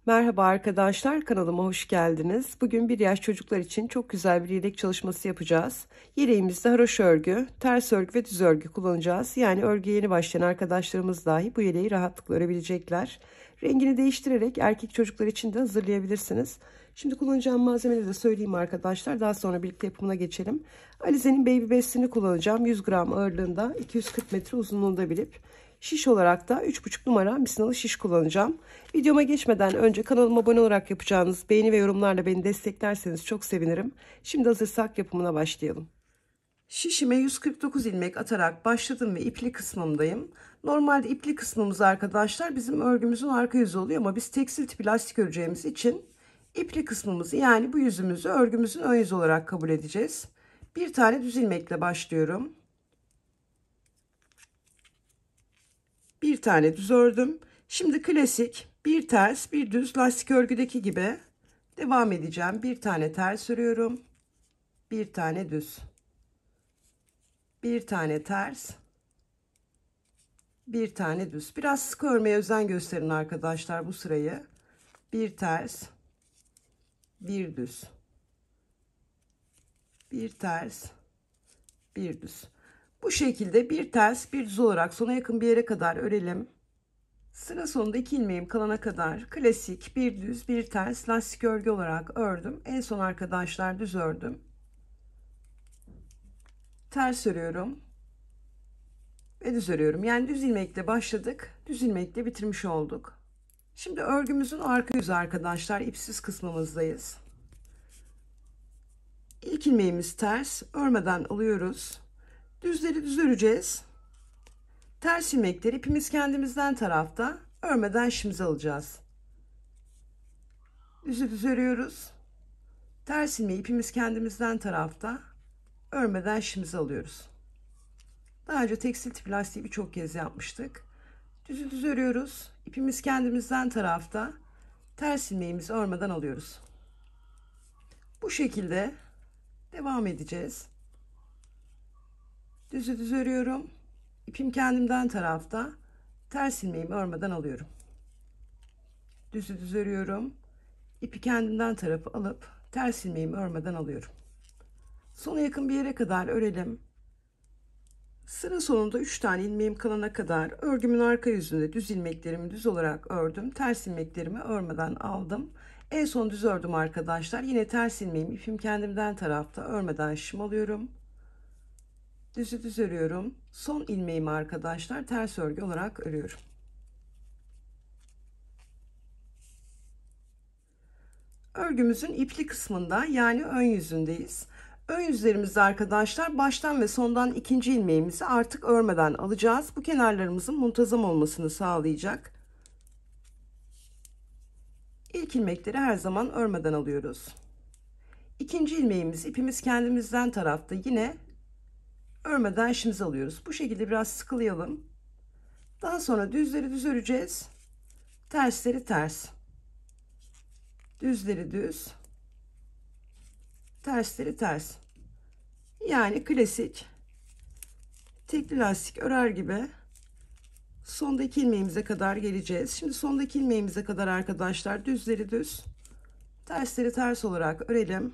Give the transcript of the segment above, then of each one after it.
Merhaba arkadaşlar, kanalıma hoş geldiniz. Bugün 1 yaş çocuklar için çok güzel bir yelek çalışması yapacağız. Yeleğimizde haroşa örgü, ters örgü ve düz örgü kullanacağız. Yani örgüye yeni başlayan arkadaşlarımız dahi bu yeleği rahatlıkla örebilecekler. Rengini değiştirerek erkek çocuklar için de hazırlayabilirsiniz. Şimdi kullanacağım malzemeleri de söyleyeyim arkadaşlar. Daha sonra birlikte yapımına geçelim. Alize'nin Baby Best'ini kullanacağım. 100 gram ağırlığında, 240 metre uzunluğunda bir ip. Şiş olarak da 3,5 numara misinalı şiş kullanacağım. Videoma geçmeden önce kanalıma abone olarak yapacağınız beğeni ve yorumlarla beni desteklerseniz çok sevinirim. Şimdi hazırsak yapımına başlayalım. Şişime 149 ilmek atarak başladım ve ipli kısmımdayım. Normalde ipli kısmımız arkadaşlar bizim örgümüzün arka yüzü oluyor ama biz tekstil tipi lastik öreceğimiz için ipli kısmımızı, yani bu yüzümüzü örgümüzün ön yüzü olarak kabul edeceğiz. Bir tane düz ilmekle başlıyorum. Bir tane düz ördüm. Şimdi klasik bir ters bir düz lastik örgüdeki gibi devam edeceğim. Bir tane ters örüyorum. Bir tane düz. Bir tane ters. Bir tane düz. Biraz sık örmeye özen gösterin arkadaşlar bu sırayı. Bir ters. Bir düz. Bir ters. Bir düz. Bu şekilde bir ters bir düz olarak sona yakın bir yere kadar örelim. Sıra sonunda 2 ilmeğim kalana kadar klasik bir düz bir ters lastik örgü olarak ördüm. En son arkadaşlar düz ördüm. Ters örüyorum. Ve düz örüyorum. Yani düz ilmekle başladık. Düz ilmekle bitirmiş olduk. Şimdi örgümüzün arka yüzü arkadaşlar. İpsiz kısmımızdayız. İlk ilmeğimiz ters. Örmeden alıyoruz. Düzleri düz öreceğiz. Ters ilmekleri ipimiz kendimizden tarafta. Örmeden işimizi alacağız. Düzü düz örüyoruz. Ters ilmeği ipimiz kendimizden tarafta. Örmeden işimizi alıyoruz. Daha önce tekstil tipi lastiği birçok kez yapmıştık. Düzü düz örüyoruz. İpimiz kendimizden tarafta. Ters ilmeğimizi örmeden alıyoruz. Bu şekilde devam edeceğiz. Düzü düz örüyorum. İpim kendimden tarafta. Ters ilmeğimi örmeden alıyorum. Düzü düz örüyorum. İpi kendimden tarafı alıp ters ilmeğimi örmeden alıyorum. Sona yakın bir yere kadar örelim. Sıra sonunda 3 tane ilmeğim kalana kadar örgümün arka yüzünde düz ilmeklerimi düz olarak ördüm. Ters ilmeklerimi örmeden aldım. En son düz ördüm arkadaşlar. Yine ters ilmeğimi ipim kendimden tarafta örmeden şişim alıyorum. Düzü düz örüyorum. Son ilmeğimi arkadaşlar ters örgü olarak örüyorum. Örgümüzün ipli kısmında, yani ön yüzündeyiz. Ön yüzlerimizde arkadaşlar baştan ve sondan ikinci ilmeğimizi artık örmeden alacağız. Bu kenarlarımızın muntazam olmasını sağlayacak. İlk ilmekleri her zaman örmeden alıyoruz. İkinci ilmeğimiz ipimiz kendimizden tarafta, yine örmeden işimizi alıyoruz. Bu şekilde biraz sıkılayalım. Daha sonra düzleri düz öreceğiz. Tersleri ters. Düzleri düz. Tersleri ters. Yani klasik tekli lastik örer gibi sondaki ilmeğimize kadar geleceğiz. Şimdi sondaki ilmeğimize kadar arkadaşlar düzleri düz, tersleri ters olarak örelim.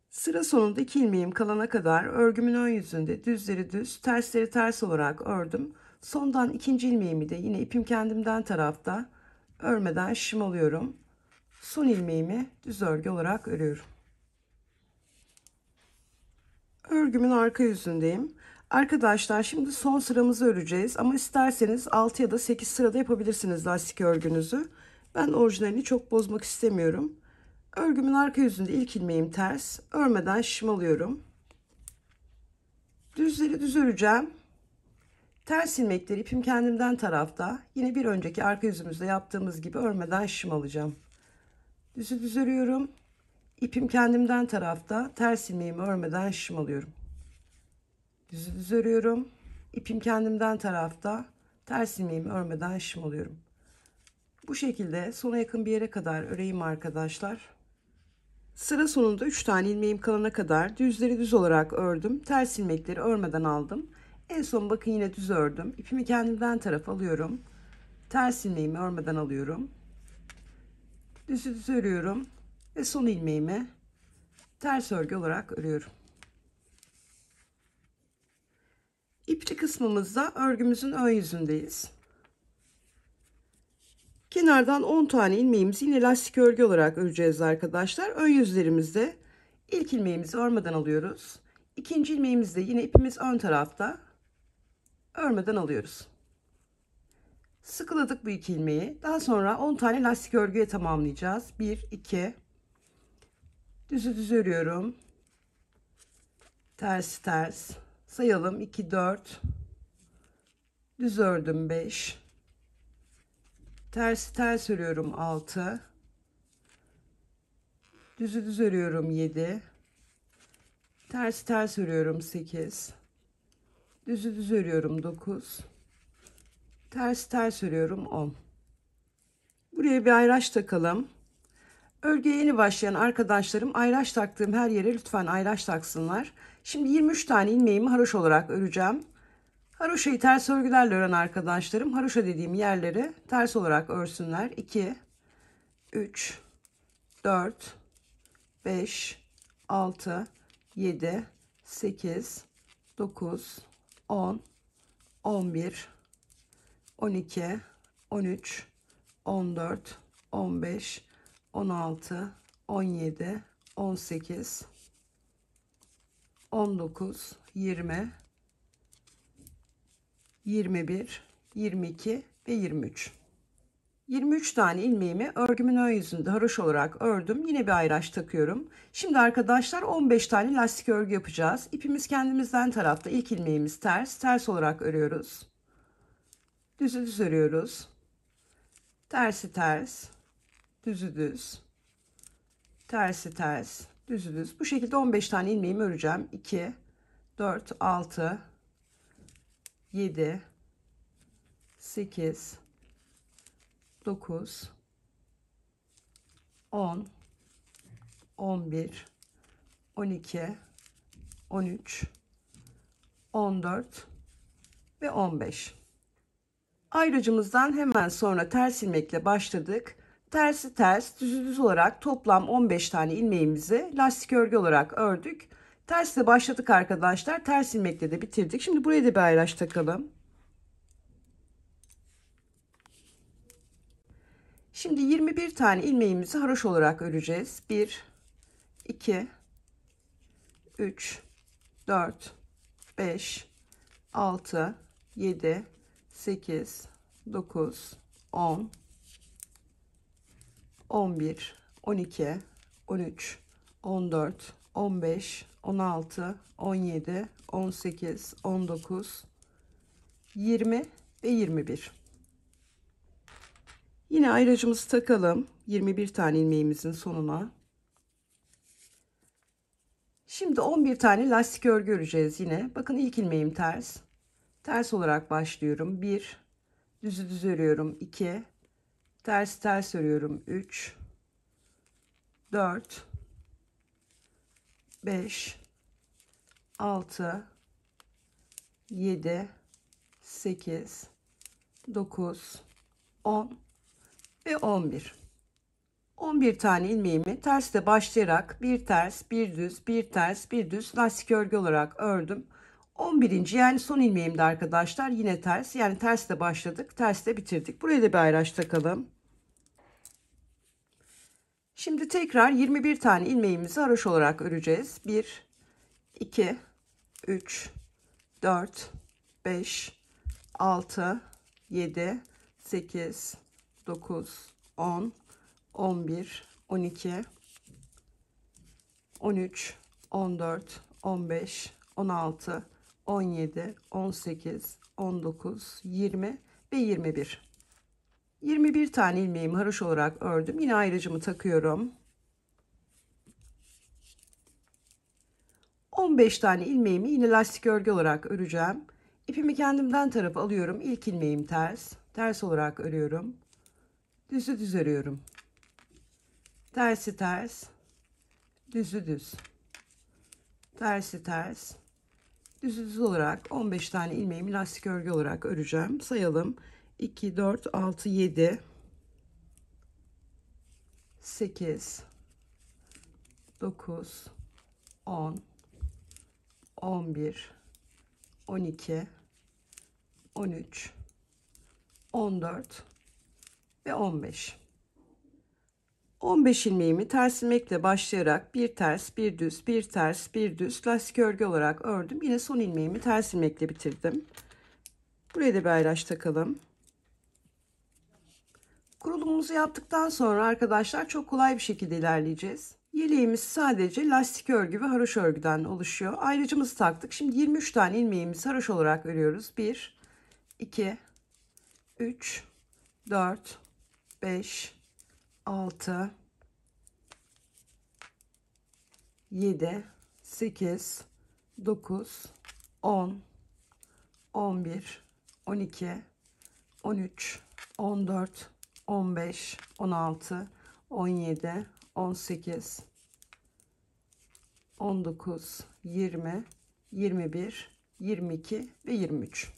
Sıra sonunda 2 ilmeğim kalana kadar örgümün ön yüzünde düzleri düz, tersleri ters olarak ördüm. Sondan ikinci ilmeğimi de yine ipim kendimden tarafta örmeden şişim alıyorum. Son ilmeğimi düz örgü olarak örüyorum. Örgümün arka yüzündeyim. Arkadaşlar şimdi son sıramızı öreceğiz ama isterseniz 6 ya da 8 sırada yapabilirsiniz lastik örgünüzü. Ben orijinalini çok bozmak istemiyorum. Örgümün arka yüzünde ilk ilmeğim ters. Örmeden şişim alıyorum. Düzleri düz öreceğim. Ters ilmekleri ipim kendimden tarafta. Yine bir önceki arka yüzümüzde yaptığımız gibi örmeden şişim alacağım. Düzü düz örüyorum. İpim kendimden tarafta. Ters ilmeğimi örmeden şişim alıyorum. Düzü düz örüyorum. İpim kendimden tarafta. Ters ilmeğimi örmeden şişim alıyorum. Bu şekilde sona yakın bir yere kadar öreyim arkadaşlar. Sıra sonunda 3 tane ilmeğim kalana kadar düzleri düz olarak ördüm. Ters ilmekleri örmeden aldım. En son bakın yine düz ördüm. İpimi kendimden tarafa alıyorum. Ters ilmeğimi örmeden alıyorum. Düz örüyorum ve son ilmeğimi ters örgü olarak örüyorum. İpli kısmımızda örgümüzün ön yüzündeyiz. Kenardan 10 tane ilmeğimizi yine lastik örgü olarak öreceğiz arkadaşlar. Ön yüzlerimizde ilk ilmeğimizi örmeden alıyoruz. İkinci ilmeğimizde yine ipimiz ön tarafta örmeden alıyoruz. Sıkıladık bu iki ilmeği. Daha sonra 10 tane lastik örgüye tamamlayacağız. 1, 2, düz örüyorum. Ters ters sayalım. 2, 4, düz ördüm 5, ters örüyorum 6, düz örüyorum 7, ters örüyorum 8, düz örüyorum 9, ters örüyorum 10. Buraya bir ayraç takalım. Örgüye yeni başlayan arkadaşlarım ayraç taktığım her yere lütfen ayraç taksınlar. Şimdi 23 tane ilmeğimi haroşa olarak öreceğim. Haroşayı ters örgülerle ören arkadaşlarım haroşa dediğim yerleri ters olarak örsünler. 2, 3, 4, 5, 6, 7, 8, 9, 10, 11, 12, 13, 14, 15, 16, 17, 18, 19, 20, 21, 22 ve 23. 23 tane ilmeğimi örgümün ön yüzünde haroşa olarak ördüm. Yine bir ayraç takıyorum. Şimdi arkadaşlar 15 tane lastik örgü yapacağız. İpimiz kendimizden tarafta. İlk ilmeğimiz ters olarak örüyoruz. Düz örüyoruz. Tersi ters, düz, tersi ters, düz. Bu şekilde 15 tane ilmeğimi öreceğim. 2, 4, 6, 7, 8, 9, 10, 11, 12, 13, 14 ve 15. Ayracımızdan hemen sonra ters ilmekle başladık. Tersi ters, düz olarak toplam 15 tane ilmeğimizi lastik örgü olarak ördük. Tersle başladık arkadaşlar. Ters ilmekle de bitirdik. Şimdi buraya da bir ayraç takalım. Şimdi 21 tane ilmeğimizi haroşa olarak öreceğiz. 1, 2, 3, 4, 5, 6, 7, 8, 9, 10, 11, 12, 13, 14, 15, 16, 17, 18, 19, 20 ve 21. Yine ayracımızı takalım 21 tane ilmeğimizin sonuna. Şimdi 11 tane lastik örgü öreceğiz yine. Bakın ilk ilmeğim ters. Ters olarak başlıyorum. 1, düz örüyorum. 2, ters örüyorum. 3, 4, 5, 6, 7, 8, 9, 10 ve 11. 11 tane ilmeğimi tersle başlayarak bir ters, bir düz, bir ters, bir düz lastik örgü olarak ördüm. 11. yani son ilmeğimde arkadaşlar yine ters. Yani tersle başladık, tersle bitirdik. Buraya da bir ayraç takalım. Şimdi tekrar 21 tane ilmeğimizi haroşa olarak öreceğiz. 1, 2, 3, 4, 5, 6, 7, 8, 9, 10, 11, 12, 13, 14, 15, 16, 17, 18, 19, 20 ve 21. 21 tane ilmeğimi haroşa olarak ördüm. Yine ayracımı takıyorum. 15 tane ilmeğimi yine lastik örgü olarak öreceğim. İpimi kendimden tarafa alıyorum. İlk ilmeğim ters olarak örüyorum. Düz örüyorum. Tersi ters, düz, tersi ters, düz olarak 15 tane ilmeğimi lastik örgü olarak öreceğim. Sayalım. 2, 4, 6, 7, 8, 9, 10, 11, 12, 13, 14 ve 15. 15 ilmeğimi ters ilmekle başlayarak bir ters, bir düz, bir ters, bir düz lastik örgü olarak ördüm. Yine son ilmeğimi ters ilmekle bitirdim. Buraya da bir ayraç takalım. Kurulumumuzu yaptıktan sonra arkadaşlar çok kolay bir şekilde ilerleyeceğiz. Yeleğimiz sadece lastik örgü ve haroşa örgüden oluşuyor. Ayracımızı taktık. Şimdi 23 tane ilmeğimizi haroşa olarak örüyoruz. 1, 2, 3, 4, 5, 6, 7, 8, 9, 10, 11, 12, 13, 14, 15, 16, 17, 18, 19, 20, 21, 22 ve 23.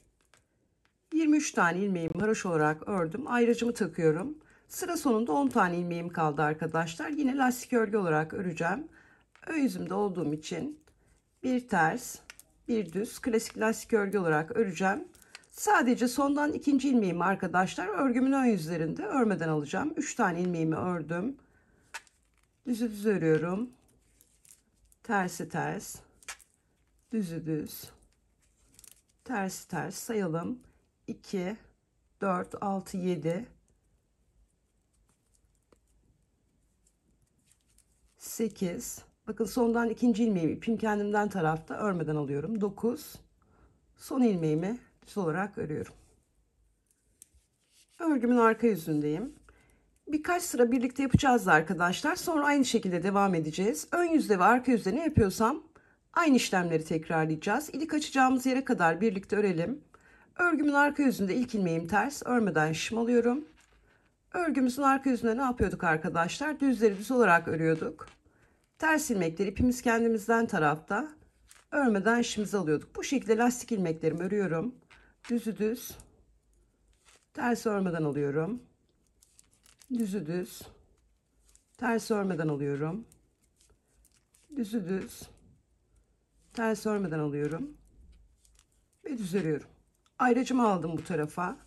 23 tane ilmeğimi haroşa olarak ördüm. Ayracımı takıyorum. Sıra sonunda 10 tane ilmeğim kaldı arkadaşlar. Yine lastik örgü olarak öreceğim. Ön yüzümde olduğum için bir ters, bir düz klasik lastik örgü olarak öreceğim. Sadece sondan ikinci ilmeğimi arkadaşlar örgümün ön yüzlerinde örmeden alacağım. 3 tane ilmeğimi ördüm. Düzü düz örüyorum. Tersi ters, düzü düz, tersi ters sayalım. 2, 4, 6, 7, 8. Bakın sondan ikinci ilmeğimi ipim kendimden tarafta örmeden alıyorum. 9. Son ilmeğimi düz olarak örüyorum. Örgümün arka yüzündeyim. Birkaç sıra birlikte yapacağız arkadaşlar. Sonra aynı şekilde devam edeceğiz. Ön yüzde ve arka yüzde ne yapıyorsam aynı işlemleri tekrarlayacağız. İlik açacağımız yere kadar birlikte örelim. Örgümün arka yüzünde ilk ilmeğim ters, örmeden şişim alıyorum. Örgümüzün arka yüzünde ne yapıyorduk arkadaşlar? Düzleri düz olarak örüyorduk. Ters ilmekleri ipimiz kendimizden tarafta, örmeden şişimizi alıyorduk. Bu şekilde lastik ilmeklerimi örüyorum. Düzü düz, ters örmeden alıyorum. Düzü düz, ters örmeden alıyorum. Düzü düz, ters örmeden alıyorum ve düz örüyorum. Ayracımı aldım bu tarafa.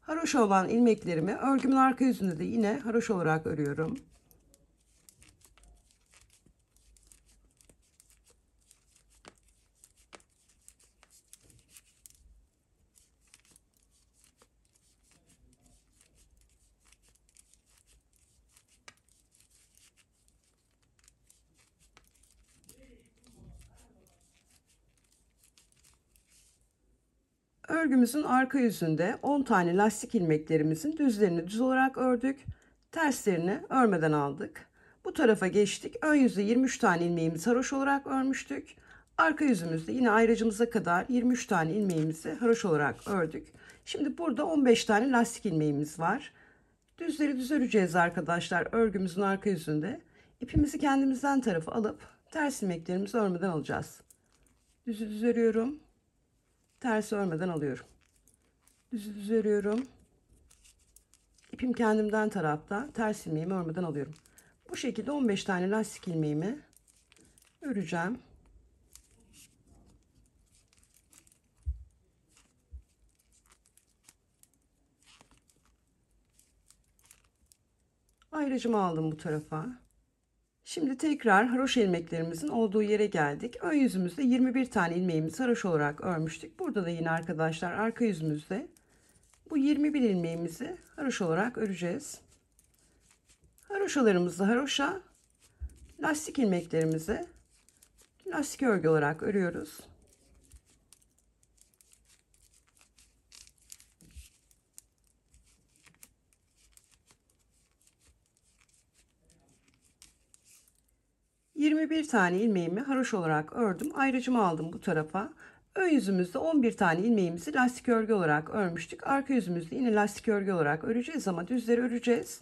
Haroşa olan ilmeklerimi örgümün arka yüzünde de yine haroşa olarak örüyorum. Örgümüzün arka yüzünde 10 tane lastik ilmeklerimizin düzlerini düz olarak ördük. Terslerini örmeden aldık. Bu tarafa geçtik. Ön yüzde 23 tane ilmeğimizi haroşa olarak örmüştük. Arka yüzümüzde yine ayracımıza kadar 23 tane ilmeğimizi haroşa olarak ördük. Şimdi burada 15 tane lastik ilmeğimiz var. Düzleri düz öreceğiz arkadaşlar örgümüzün arka yüzünde. İpimizi kendimizden tarafa alıp ters ilmeklerimizi örmeden alacağız. Düzü düz örüyorum. Ters örmeden alıyorum. Düzü düz örüyorum. İpim kendimden tarafta, ters ilmeğimi örmeden alıyorum. Bu şekilde 15 tane lastik ilmeğimi öreceğim. Ayracımı aldım bu tarafa. Şimdi tekrar haroşa ilmeklerimizin olduğu yere geldik. Ön yüzümüzde 21 tane ilmeğimizi haroşa olarak örmüştük. Burada da yine arkadaşlar arka yüzümüzde bu 21 ilmeğimizi haroşa olarak öreceğiz. Haroşalarımızı haroşa, lastik ilmeklerimizi lastik örgü olarak örüyoruz. ...21 tane ilmeğimi haroşa olarak ördüm. Ayracımı aldım bu tarafa. Ön yüzümüzde 11 tane ilmeğimizi lastik örgü olarak örmüştük. Arka yüzümüzde yine lastik örgü olarak öreceğiz ama düzleri öreceğiz.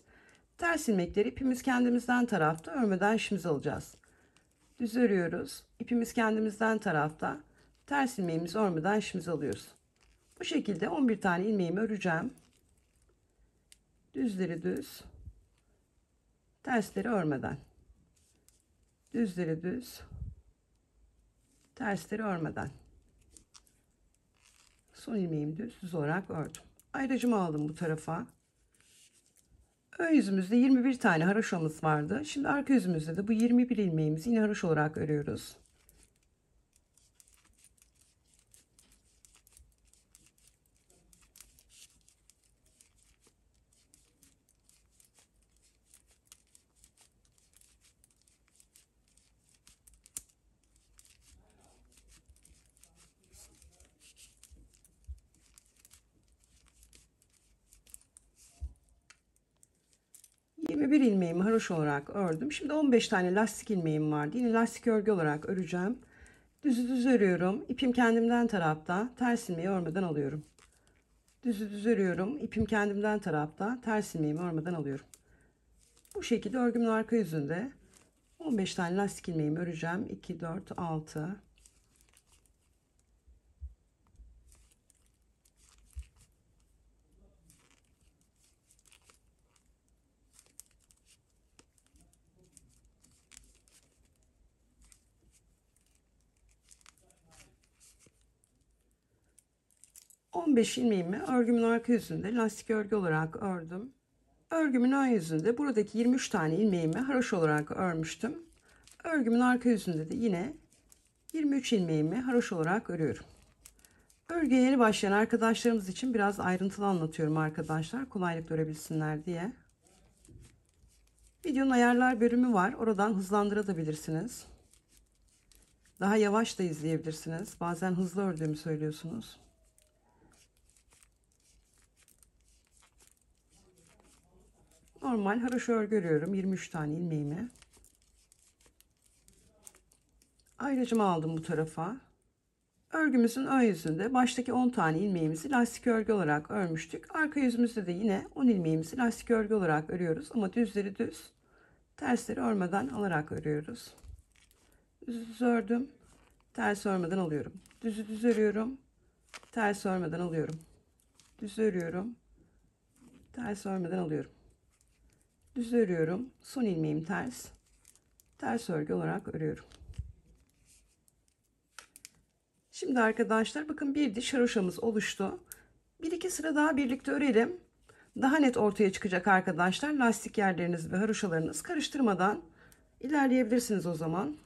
Ters ilmekleri ipimiz kendimizden tarafta, örmeden şişimizi alacağız. Düz örüyoruz. İpimiz kendimizden tarafta. Ters ilmeğimizi örmeden şişimizi alıyoruz. Bu şekilde 11 tane ilmeğimi öreceğim. düzleri düz, tersleri örmeden, düzleri düz, tersleri örmeden. Son ilmeğimi düz olarak ördüm. Ayracımı aldım bu tarafa. Ön yüzümüzde 21 tane haroşamız vardı. Şimdi arka yüzümüzde de bu 21 ilmeğimizi yine haroşa olarak örüyoruz. Bir ilmeğimi haroşa olarak ördüm. Şimdi 15 tane lastik ilmeğim vardı. Yine lastik örgü olarak öreceğim. Düzü düz örüyorum. İpim kendimden tarafta. Ters ilmeği örmeden alıyorum. Düzü düz örüyorum. İpim kendimden tarafta. Ters ilmeğimi örmeden alıyorum. Bu şekilde örgümün arka yüzünde 15 tane lastik ilmeğimi öreceğim. 2, 4, 6. 15 ilmeğimi örgümün arka yüzünde lastik örgü olarak ördüm. Örgümün ön yüzünde buradaki 23 tane ilmeğimi haroşa olarak örmüştüm. Örgümün arka yüzünde de yine 23 ilmeğimi haroşa olarak örüyorum. Örgüye yeni başlayan arkadaşlarımız için biraz ayrıntılı anlatıyorum arkadaşlar. Kolaylık görebilsinler diye. Videonun ayarlar bölümü var. Oradan hızlandırabilirsiniz. Daha yavaş da izleyebilirsiniz. Bazen hızlı ördüğümü söylüyorsunuz. Normal haroşa örgü örüyorum. 23 tane ilmeğimi. Ayracımı aldım bu tarafa. Örgümüzün ön yüzünde baştaki 10 tane ilmeğimizi lastik örgü olarak örmüştük. Arka yüzümüzde de yine 10 ilmeğimizi lastik örgü olarak örüyoruz. Ama düzleri düz, tersleri örmeden alarak örüyoruz. Düz ördüm, ters örmeden alıyorum. Düzü düz örüyorum, ters örmeden alıyorum. Düz örüyorum, ters örmeden alıyorum. Düz örüyorum, son ilmeğim ters, ters örgü olarak örüyorum. Şimdi arkadaşlar bakın bir diş haroşamız oluştu. Bir iki sıra daha birlikte örelim. Daha net ortaya çıkacak arkadaşlar. Lastik yerleriniz ve haroşalarınız karıştırmadan ilerleyebilirsiniz o zaman.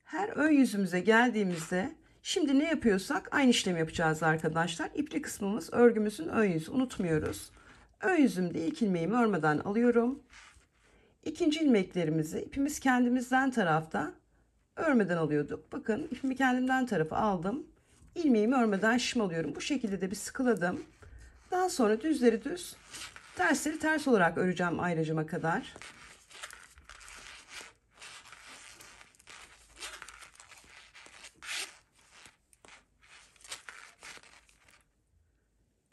Her ön yüzümüze geldiğimizde şimdi ne yapıyorsak aynı işlemi yapacağız arkadaşlar. İpli kısmımız örgümüzün ön yüzü, unutmuyoruz. Ön yüzümde ilk ilmeğimi örmeden alıyorum. İkinci ilmeklerimizi ipimiz kendimizden tarafta örmeden alıyorduk. Bakın ipimi kendimden tarafa aldım. İlmeğimi örmeden şişim alıyorum. Bu şekilde de bir sıkıladım. Daha sonra düzleri düz, tersleri ters olarak öreceğim ayracıma kadar.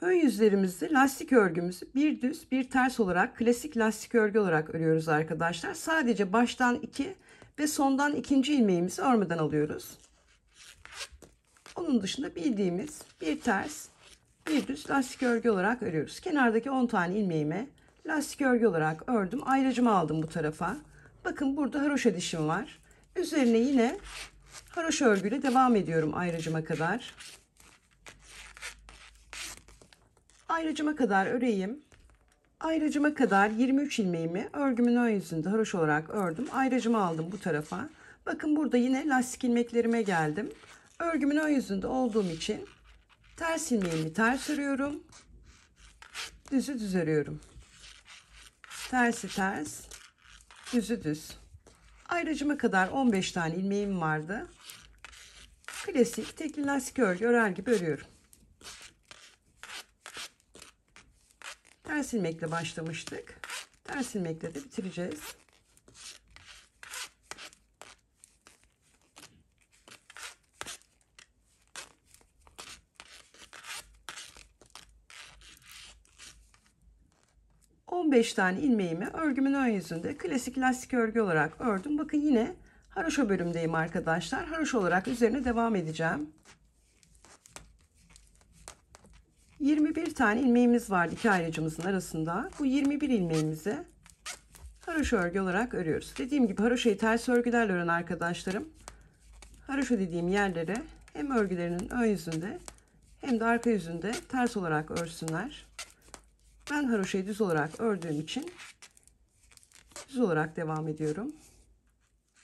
Ön yüzlerimizde lastik örgümüzü bir düz bir ters olarak klasik lastik örgü olarak örüyoruz arkadaşlar. Sadece baştan 2 ve sondan ikinci ilmeğimizi örmeden alıyoruz. Onun dışında bildiğimiz bir ters bir düz lastik örgü olarak örüyoruz. Kenardaki 10 tane ilmeğimi lastik örgü olarak ördüm. Ayracımı aldım bu tarafa. Bakın burada haroşa dişim var. Üzerine yine haroşa örgüyle devam ediyorum ayracıma kadar. Ayracıma kadar öreyim. Ayracıma kadar 23 ilmeğimi örgümün ön yüzünde haroşa olarak ördüm. Ayracımı aldım bu tarafa. Bakın burada yine lastik ilmeklerime geldim. Örgümün ön yüzünde olduğum için ters ilmeğimi ters örüyorum. Düzü düz örüyorum. Tersi ters, düzü düz. Ayracıma kadar 15 tane ilmeğim vardı. Klasik tekli lastik örgü örer gibi örüyorum. Ters ilmekle başlamıştık. Ters ilmekle de bitireceğiz. ...15 tane ilmeğimi örgümün ön yüzünde klasik lastik örgü olarak ördüm. Bakın yine haroşa bölümdeyim arkadaşlar. Haroşa olarak üzerine devam edeceğim. 21 tane ilmeğimiz vardı iki ayrıcımızın arasında. Bu 21 ilmeğimizi haroşa örgü olarak örüyoruz. Dediğim gibi haroşayı ters örgülerle ören arkadaşlarım, haroşa dediğim yerlere hem örgülerinin ön yüzünde hem de arka yüzünde ters olarak örsünler. Ben haroşayı düz olarak ördüğüm için düz olarak devam ediyorum.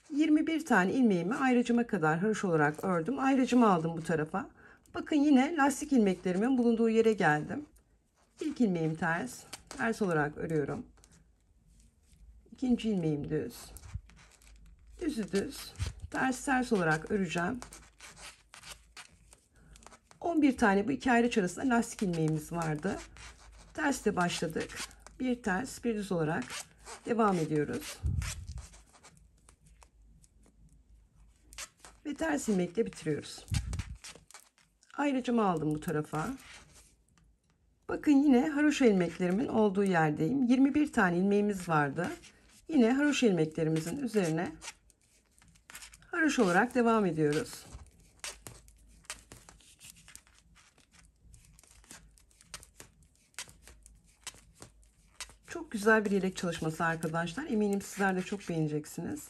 21 tane ilmeğimi ayrıcıma kadar haroşa olarak ördüm. Ayrıcımı aldım bu tarafa. Bakın yine lastik ilmeklerimin bulunduğu yere geldim. İlk ilmeğim ters. Ters olarak örüyorum. İkinci ilmeğim düz. Düzü düz. Ters ters olarak öreceğim. 11 tane bu iki ayrıç arasında lastik ilmeğimiz vardı. Tersle başladık. Bir ters bir düz olarak devam ediyoruz. Ve ters ilmekle bitiriyoruz. Ayrıcımı aldım bu tarafa. Bakın yine haroşa ilmeklerimin olduğu yerdeyim. 21 tane ilmeğimiz vardı. Yine haroşa ilmeklerimizin üzerine haroşa olarak devam ediyoruz. Çok güzel bir yelek çalışması arkadaşlar. Eminim sizler de çok beğeneceksiniz.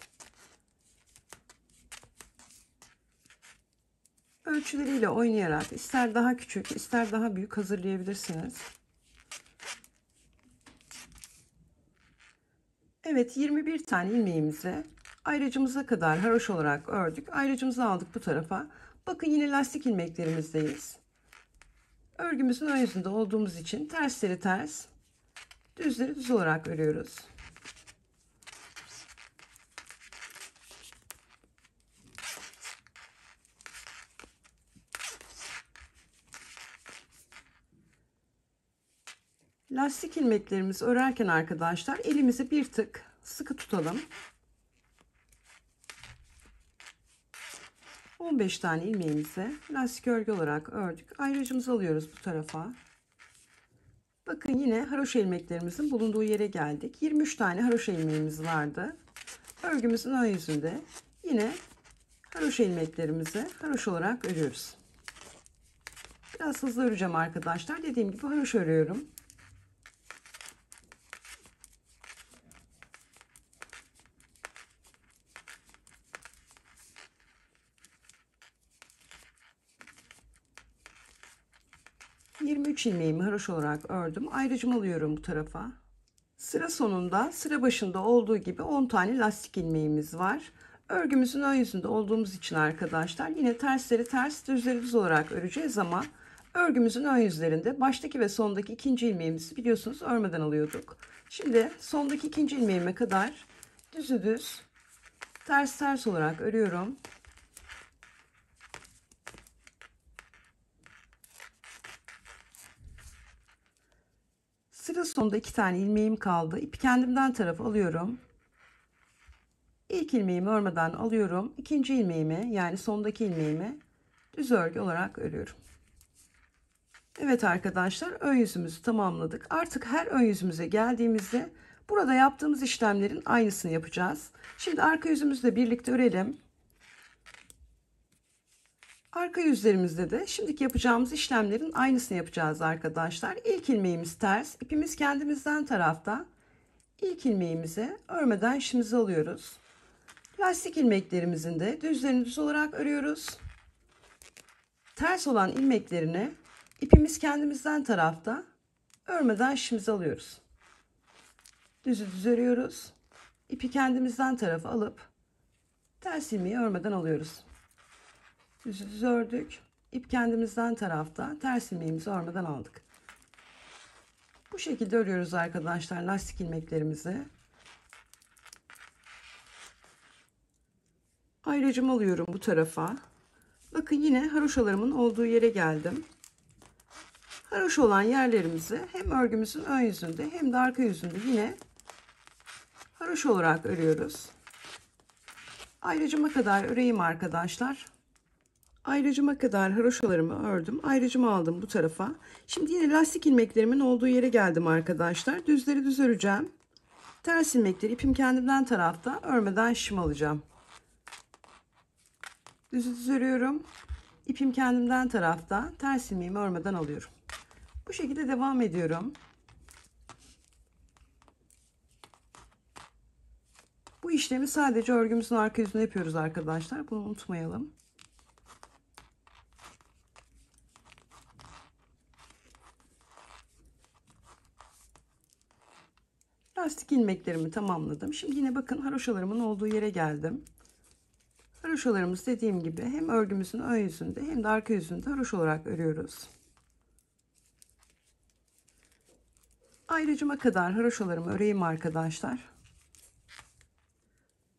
Ölçüleriyle oynayarak ister daha küçük ister daha büyük hazırlayabilirsiniz. Evet, 21 tane ilmeğimizi ayrıcımıza kadar haroşa olarak ördük. Ayrıcımızı aldık bu tarafa. Bakın yine lastik ilmeklerimizdeyiz. Örgümüzün ön yüzünde olduğumuz için tersleri ters, düzleri düz olarak örüyoruz. Lastik ilmeklerimizi örerken arkadaşlar elimizi bir tık sıkı tutalım. 15 tane ilmeğimizi lastik örgü olarak ördük. Ayrıcımızı alıyoruz bu tarafa. Bakın yine haroşa ilmeklerimizin bulunduğu yere geldik. 23 tane haroşa ilmeğimiz vardı. Örgümüzün ön yüzünde yine haroşa ilmeklerimizi haroşa olarak örüyoruz. Biraz hızlı öreceğim arkadaşlar. Dediğim gibi haroşa örüyorum. ...23 ilmeğimi haroşa olarak ördüm. Ayrıcımı alıyorum bu tarafa. Sıra sonunda sıra başında olduğu gibi 10 tane lastik ilmeğimiz var. Örgümüzün ön yüzünde olduğumuz için arkadaşlar yine tersleri ters, düzleri düz olarak öreceğiz ama örgümüzün ön yüzlerinde baştaki ve sondaki ikinci ilmeğimizi biliyorsunuz örmeden alıyorduk. Şimdi sondaki ikinci ilmeğime kadar düzü düz, ters ters olarak örüyorum. Sıra sonunda 2 tane ilmeğim kaldı. İpi kendimden tarafa alıyorum. İlk ilmeğimi örmeden alıyorum. İkinci ilmeğimi yani sondaki ilmeğimi düz örgü olarak örüyorum. Evet arkadaşlar, ön yüzümüzü tamamladık. Artık her ön yüzümüze geldiğimizde burada yaptığımız işlemlerin aynısını yapacağız. Şimdi arka yüzümüzle birlikte örelim. Arka yüzlerimizde de şimdiki yapacağımız işlemlerin aynısını yapacağız arkadaşlar. İlk ilmeğimiz ters, ipimiz kendimizden tarafta. İlk ilmeğimizi örmeden işimizi alıyoruz. Lastik ilmeklerimizin de düzlerini düz olarak örüyoruz. Ters olan ilmeklerini ipimiz kendimizden tarafta örmeden işimizi alıyoruz. Düzü düz örüyoruz. İpi kendimizden tarafa alıp ters ilmeği örmeden alıyoruz. Düzü düz ördük. İp kendimizden tarafta, ters ilmeğimizi örmeden aldık. Bu şekilde örüyoruz arkadaşlar lastik ilmeklerimizi. Ayrıcımı alıyorum bu tarafa. Bakın yine haroşalarımın olduğu yere geldim. Haroşa olan yerlerimizi hem örgümüzün ön yüzünde hem de arka yüzünde yine haroşa olarak örüyoruz. Ayrıcıma kadar öreyim arkadaşlar. Ayrıcıma kadar haroşalarımı ördüm. Ayrıcımı aldım bu tarafa. Şimdi yine lastik ilmeklerimin olduğu yere geldim arkadaşlar. Düzleri düz öreceğim. Ters ilmekleri ipim kendimden tarafta örmeden şişim alacağım. Düzü düz örüyorum. İpim kendimden tarafta, ters ilmeğimi örmeden alıyorum. Bu şekilde devam ediyorum. Bu işlemi sadece örgümüzün arka yüzünde yapıyoruz arkadaşlar. Bunu unutmayalım. Lastik ilmeklerimi tamamladım. Şimdi yine bakın haroşalarımın olduğu yere geldim. Haroşalarımız dediğim gibi hem örgümüzün ön yüzünde hem de arka yüzünde haroşa olarak örüyoruz. Ayrıcıma kadar haroşalarımı öreyim arkadaşlar.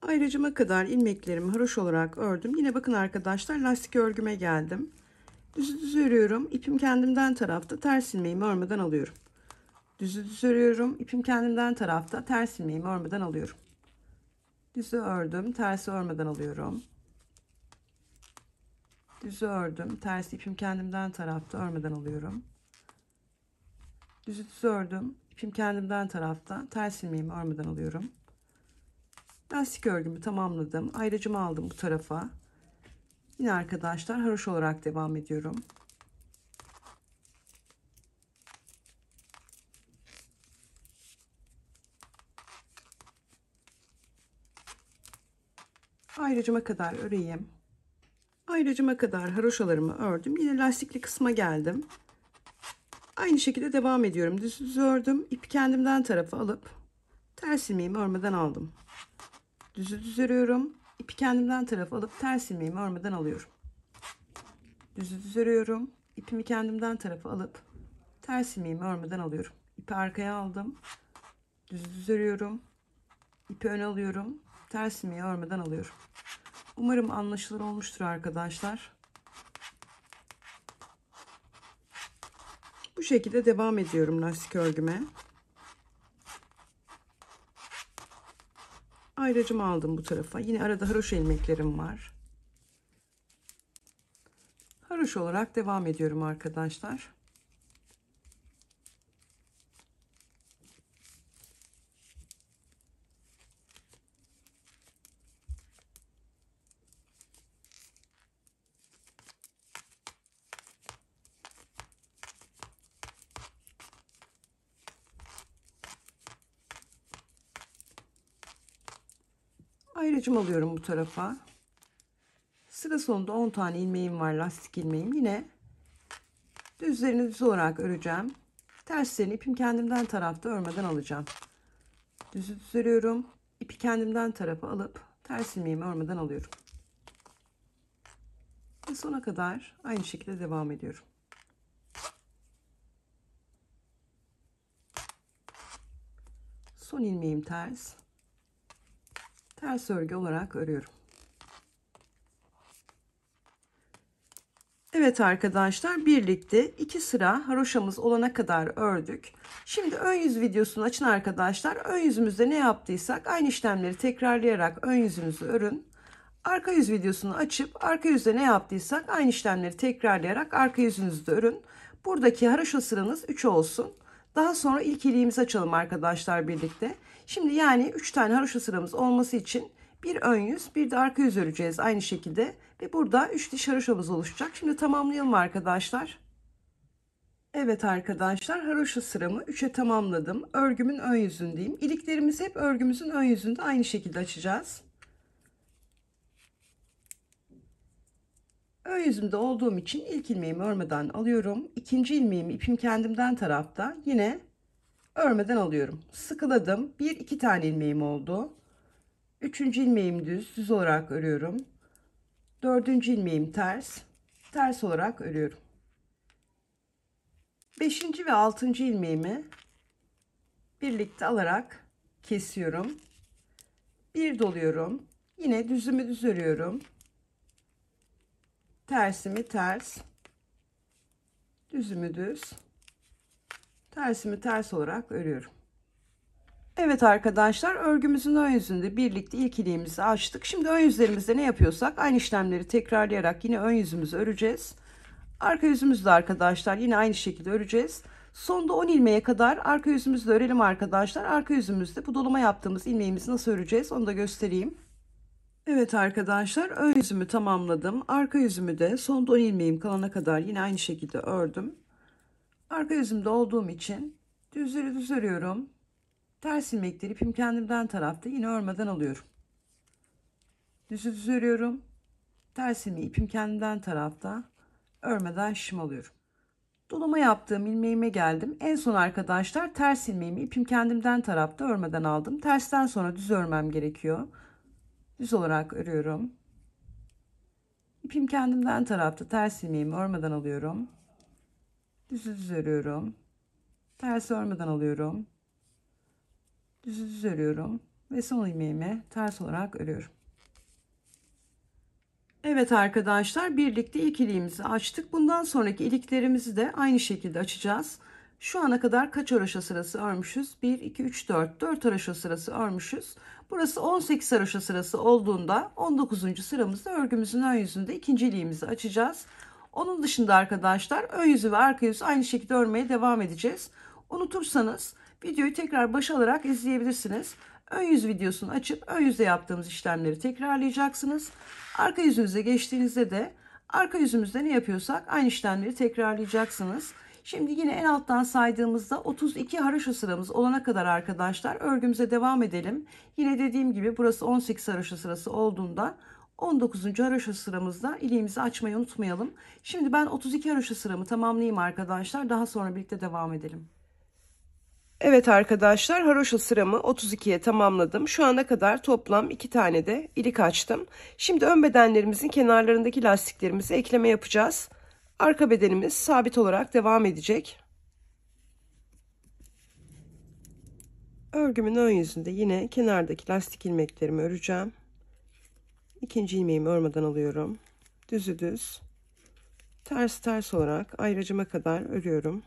Ayrıcıma kadar ilmeklerimi haroşa olarak ördüm. Yine bakın arkadaşlar lastik örgüme geldim. Düz örüyorum. İpim kendimden tarafta, ters ilmeğimi örmeden alıyorum. Düz örüyorum. İpim kendimden tarafta, ters ilmeğimi örmeden alıyorum. Düzü ördüm, tersi örmeden alıyorum. Düzü ördüm, ters ipim kendimden tarafta, örmeden alıyorum. Düz ördüm, ipim kendimden tarafta, ters ilmeğimi örmeden alıyorum. Lastik örgümü tamamladım. Ayrıcımı aldım bu tarafa. Yine arkadaşlar haroşa olarak devam ediyorum. Ayrıcıma kadar öreyim. Ayrıcıma kadar haroşalarımı ördüm. Yine lastikli kısma geldim. Aynı şekilde devam ediyorum. Düz ördüm. İpi kendimden tarafa alıp ters ilmeğimi örmeden aldım. Düz örüyorum. İpi kendimden tarafa alıp ters ilmeğimi örmeden alıyorum. Düz örüyorum. İpimi kendimden tarafa alıp ters ilmeğimi örmeden alıyorum. İpi arkaya aldım. Düz örüyorum. İpi öne alıyorum. Ters ilmeği örmeden alıyorum. Umarım anlaşılır olmuştur arkadaşlar. Bu şekilde devam ediyorum lastik örgüme. Ayrıcımı aldım bu tarafa. Yine arada haroşa ilmeklerim var. Haroşa olarak devam ediyorum arkadaşlar. Ayrıcım alıyorum bu tarafa. Sıra sonunda 10 tane ilmeğim var, lastik ilmeğim. Yine düzlerini düz olarak öreceğim. Terslerini ipim kendimden tarafta örmeden alacağım. Düz örüyorum. İpi kendimden tarafa alıp ters ilmeğimi örmeden alıyorum. Ve sona kadar aynı şekilde devam ediyorum. Son ilmeğim ters. Ters örgü olarak örüyorum. Evet arkadaşlar, birlikte 2 sıra haroşamız olana kadar ördük. Şimdi ön yüz videosunu açın arkadaşlar. Ön yüzümüzde ne yaptıysak aynı işlemleri tekrarlayarak ön yüzünüzü örün. Arka yüz videosunu açıp arka yüzde ne yaptıysak aynı işlemleri tekrarlayarak arka yüzünüzü de örün. Buradaki haroşa sıranız 3 olsun. Daha sonra ilk iliğimizi açalım arkadaşlar birlikte. Şimdi yani 3 tane haroşa sıramız olması için bir ön yüz bir de arka yüz öreceğiz aynı şekilde. Ve burada 3 diş haroşamız oluşacak. Şimdi tamamlayalım arkadaşlar. Evet arkadaşlar, haroşa sıramı 3'e tamamladım. Örgümün ön yüzündeyim. İliklerimizi hep örgümüzün ön yüzünde aynı şekilde açacağız. Ön yüzümde olduğum için ilk ilmeğimi örmeden alıyorum. İkinci ilmeğimi ipim kendimden tarafta yine örmeden alıyorum. Sıkıladım. Bir iki tane ilmeğim oldu. Üçüncü ilmeğimi düz olarak örüyorum. Dördüncü ilmeğim ters olarak örüyorum. Beşinci ve altıncı ilmeğimi birlikte alarak kesiyorum. Bir doluyorum. Yine düzümü düz örüyorum. Tersimi ters, düzümü düz, tersimi ters olarak örüyorum. Evet arkadaşlar, örgümüzün ön yüzünde birlikte ilk iliğimizi açtık. Şimdi ön yüzlerimizde ne yapıyorsak aynı işlemleri tekrarlayarak yine ön yüzümüzü öreceğiz. Arka yüzümüzü de arkadaşlar yine aynı şekilde öreceğiz. Sonda 10 ilmeğe kadar arka yüzümüzü de örelim arkadaşlar. Arka yüzümüzde bu dolama yaptığımız ilmeğimizi nasıl öreceğiz onu da göstereyim. Evet arkadaşlar, ön yüzümü tamamladım. Arka yüzümü de son 10 ilmeğim kalana kadar yine aynı şekilde ördüm. Arka yüzümde olduğum için düzleri düz örüyorum. Ters ilmekleri ipim kendimden tarafta yine örmeden alıyorum. Düzü düz örüyorum. Ters ilmeği ipim kendimden tarafta örmeden şişim alıyorum. Dolama yaptığım ilmeğime geldim. En son arkadaşlar ters ilmeğimi ipim kendimden tarafta örmeden aldım. Tersten sonra düz örmem gerekiyor. Düz olarak örüyorum. İpim kendimden tarafta ters ilmeğimi örmeden alıyorum. Düz örüyorum. Ters örmeden alıyorum. Düz örüyorum ve son ilmeğimi ters olarak örüyorum. Evet arkadaşlar, birlikte ilk iliğimizi açtık. Bundan sonraki iliklerimizi de aynı şekilde açacağız. Şu ana kadar kaç haroşa sırası örmüşüz? 1 2 3 4 haroşa sırası örmüşüz. Burası 18 haroşa sırası olduğunda 19. sıramızda örgümüzün ön yüzünde ikinci iliğimizi açacağız. Onun dışında arkadaşlar ön yüzü ve arka yüzü aynı şekilde örmeye devam edeceğiz. Unutursanız videoyu tekrar başa alarak izleyebilirsiniz. Ön yüz videosunu açıp ön yüzde yaptığımız işlemleri tekrarlayacaksınız. Arka yüzünüze geçtiğinizde de arka yüzümüzde ne yapıyorsak aynı işlemleri tekrarlayacaksınız. Şimdi yine en alttan saydığımızda 32 haroşa sıramız olana kadar arkadaşlar örgümüze devam edelim. Yine dediğim gibi burası 18 haroşa sırası olduğunda 19. haroşa sıramızda iliğimizi açmayı unutmayalım. Şimdi ben 32 haroşa sıramı tamamlayayım arkadaşlar. Daha sonra birlikte devam edelim. Evet arkadaşlar, haroşa sıramı 32'ye tamamladım. Şu ana kadar toplam 2 tane de ilik açtım. Şimdi ön bedenlerimizin kenarlarındaki lastiklerimizi ekleme yapacağız. Arka bedenimiz sabit olarak devam edecek. Örgümün ön yüzünde yine kenardaki lastik ilmeklerimi öreceğim. İkinci ilmeğimi örmeden alıyorum. Düzü düz, ters ters olarak ayracıma kadar örüyorum.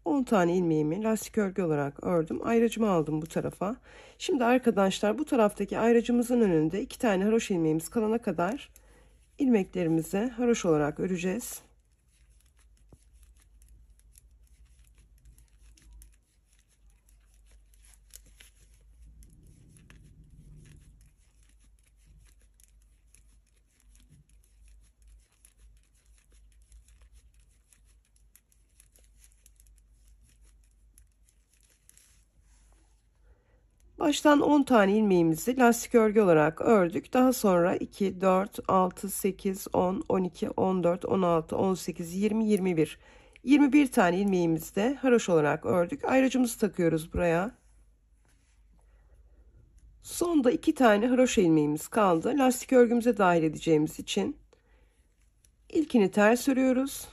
10 tane ilmeğimi lastik örgü olarak ördüm. Ayracımı aldım bu tarafa. Şimdi arkadaşlar bu taraftaki ayracımızın önünde 2 tane haroşa ilmeğimiz kalana kadar ilmeklerimizi haroşa olarak öreceğiz. Baştan 10 tane ilmeğimizi lastik örgü olarak ördük. Daha sonra 2, 4, 6, 8, 10, 12, 14, 16, 18, 20, 21. 21 tane ilmeğimizi de haroşa olarak ördük. Ayracımızı takıyoruz buraya. Sonda 2 tane haroşa ilmeğimiz kaldı. Lastik örgümüze dahil edeceğimiz için ilkini ters örüyoruz.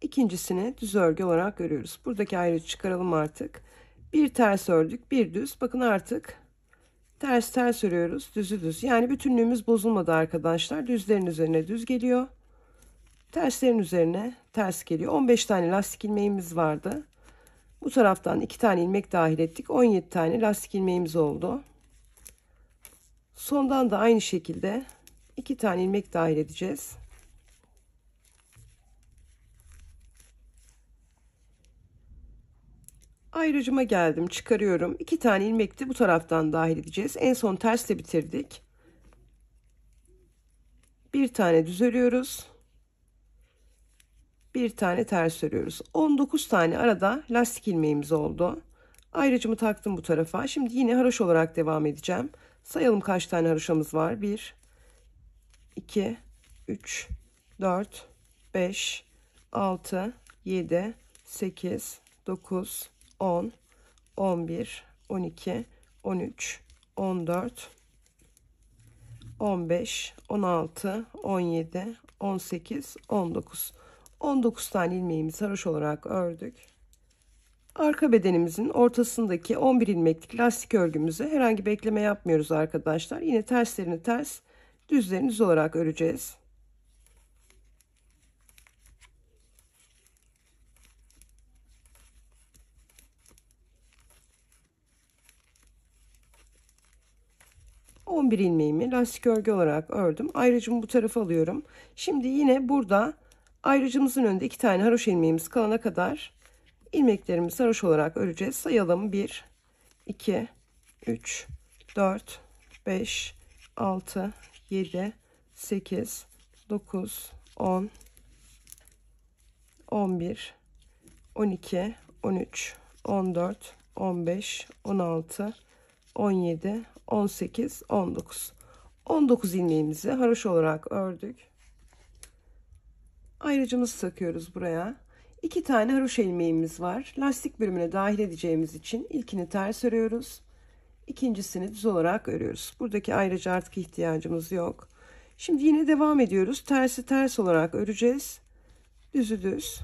İkincisini düz örgü olarak örüyoruz. Buradaki ayrıcı çıkaralım artık. Bir ters ördük, bir düz. Bakın artık ters ters örüyoruz, düzü düz. Yani bütünlüğümüz bozulmadı arkadaşlar. Düzlerin üzerine düz geliyor. Terslerin üzerine ters geliyor. 15 tane lastik ilmeğimiz vardı. Bu taraftan 2 tane ilmek dahil ettik. 17 tane lastik ilmeğimiz oldu. Sondan da aynı şekilde 2 tane ilmek dahil edeceğiz. Ayrıcıma geldim, çıkarıyorum. 2 tane ilmek de bu taraftan dahil edeceğiz. En son tersle bitirdik. Bir tane düz örüyoruz. Bir tane ters örüyoruz. 19 tane arada lastik ilmeğimiz oldu. Ayrıcımı taktım bu tarafa. Şimdi yine haroşa olarak devam edeceğim. Sayalım kaç tane haroşamız var. 1, 2, 3, 4, 5, 6, 7, 8, 9, 10, 11, 12, 13, 14, 15, 16, 17, 18, 19. 19 tane ilmeğimizi haroşa olarak ördük. Arka bedenimizin ortasındaki 11 ilmeklik lastik örgümüzü herhangi bir ekleme yapmıyoruz arkadaşlar. Yine terslerini ters, düzlerini düz olarak öreceğiz. Bir ilmeğimi lastik örgü olarak ördüm. Ayrıcımı bu tarafa alıyorum. Şimdi yine burada ayrıcımızın önünde 2 tane haroşa ilmeğimiz kalana kadar ilmeklerimizi haroşa olarak öreceğiz. Sayalım: 1, 2, 3, 4, 5, 6, 7, 8, 9, 10, 11, 12, 13, 14, 15, 16, 17, 18, 19. 19 ilmeğimizi haroşa olarak ördük. Ayrıcımızı takıyoruz buraya. 2 tane haroşa ilmeğimiz var. Lastik bölümüne dahil edeceğimiz için ilkini ters örüyoruz. İkincisini düz olarak örüyoruz. Buradaki ayrıca artık ihtiyacımız yok. Şimdi yine devam ediyoruz. Tersi ters olarak öreceğiz. Düzü düz.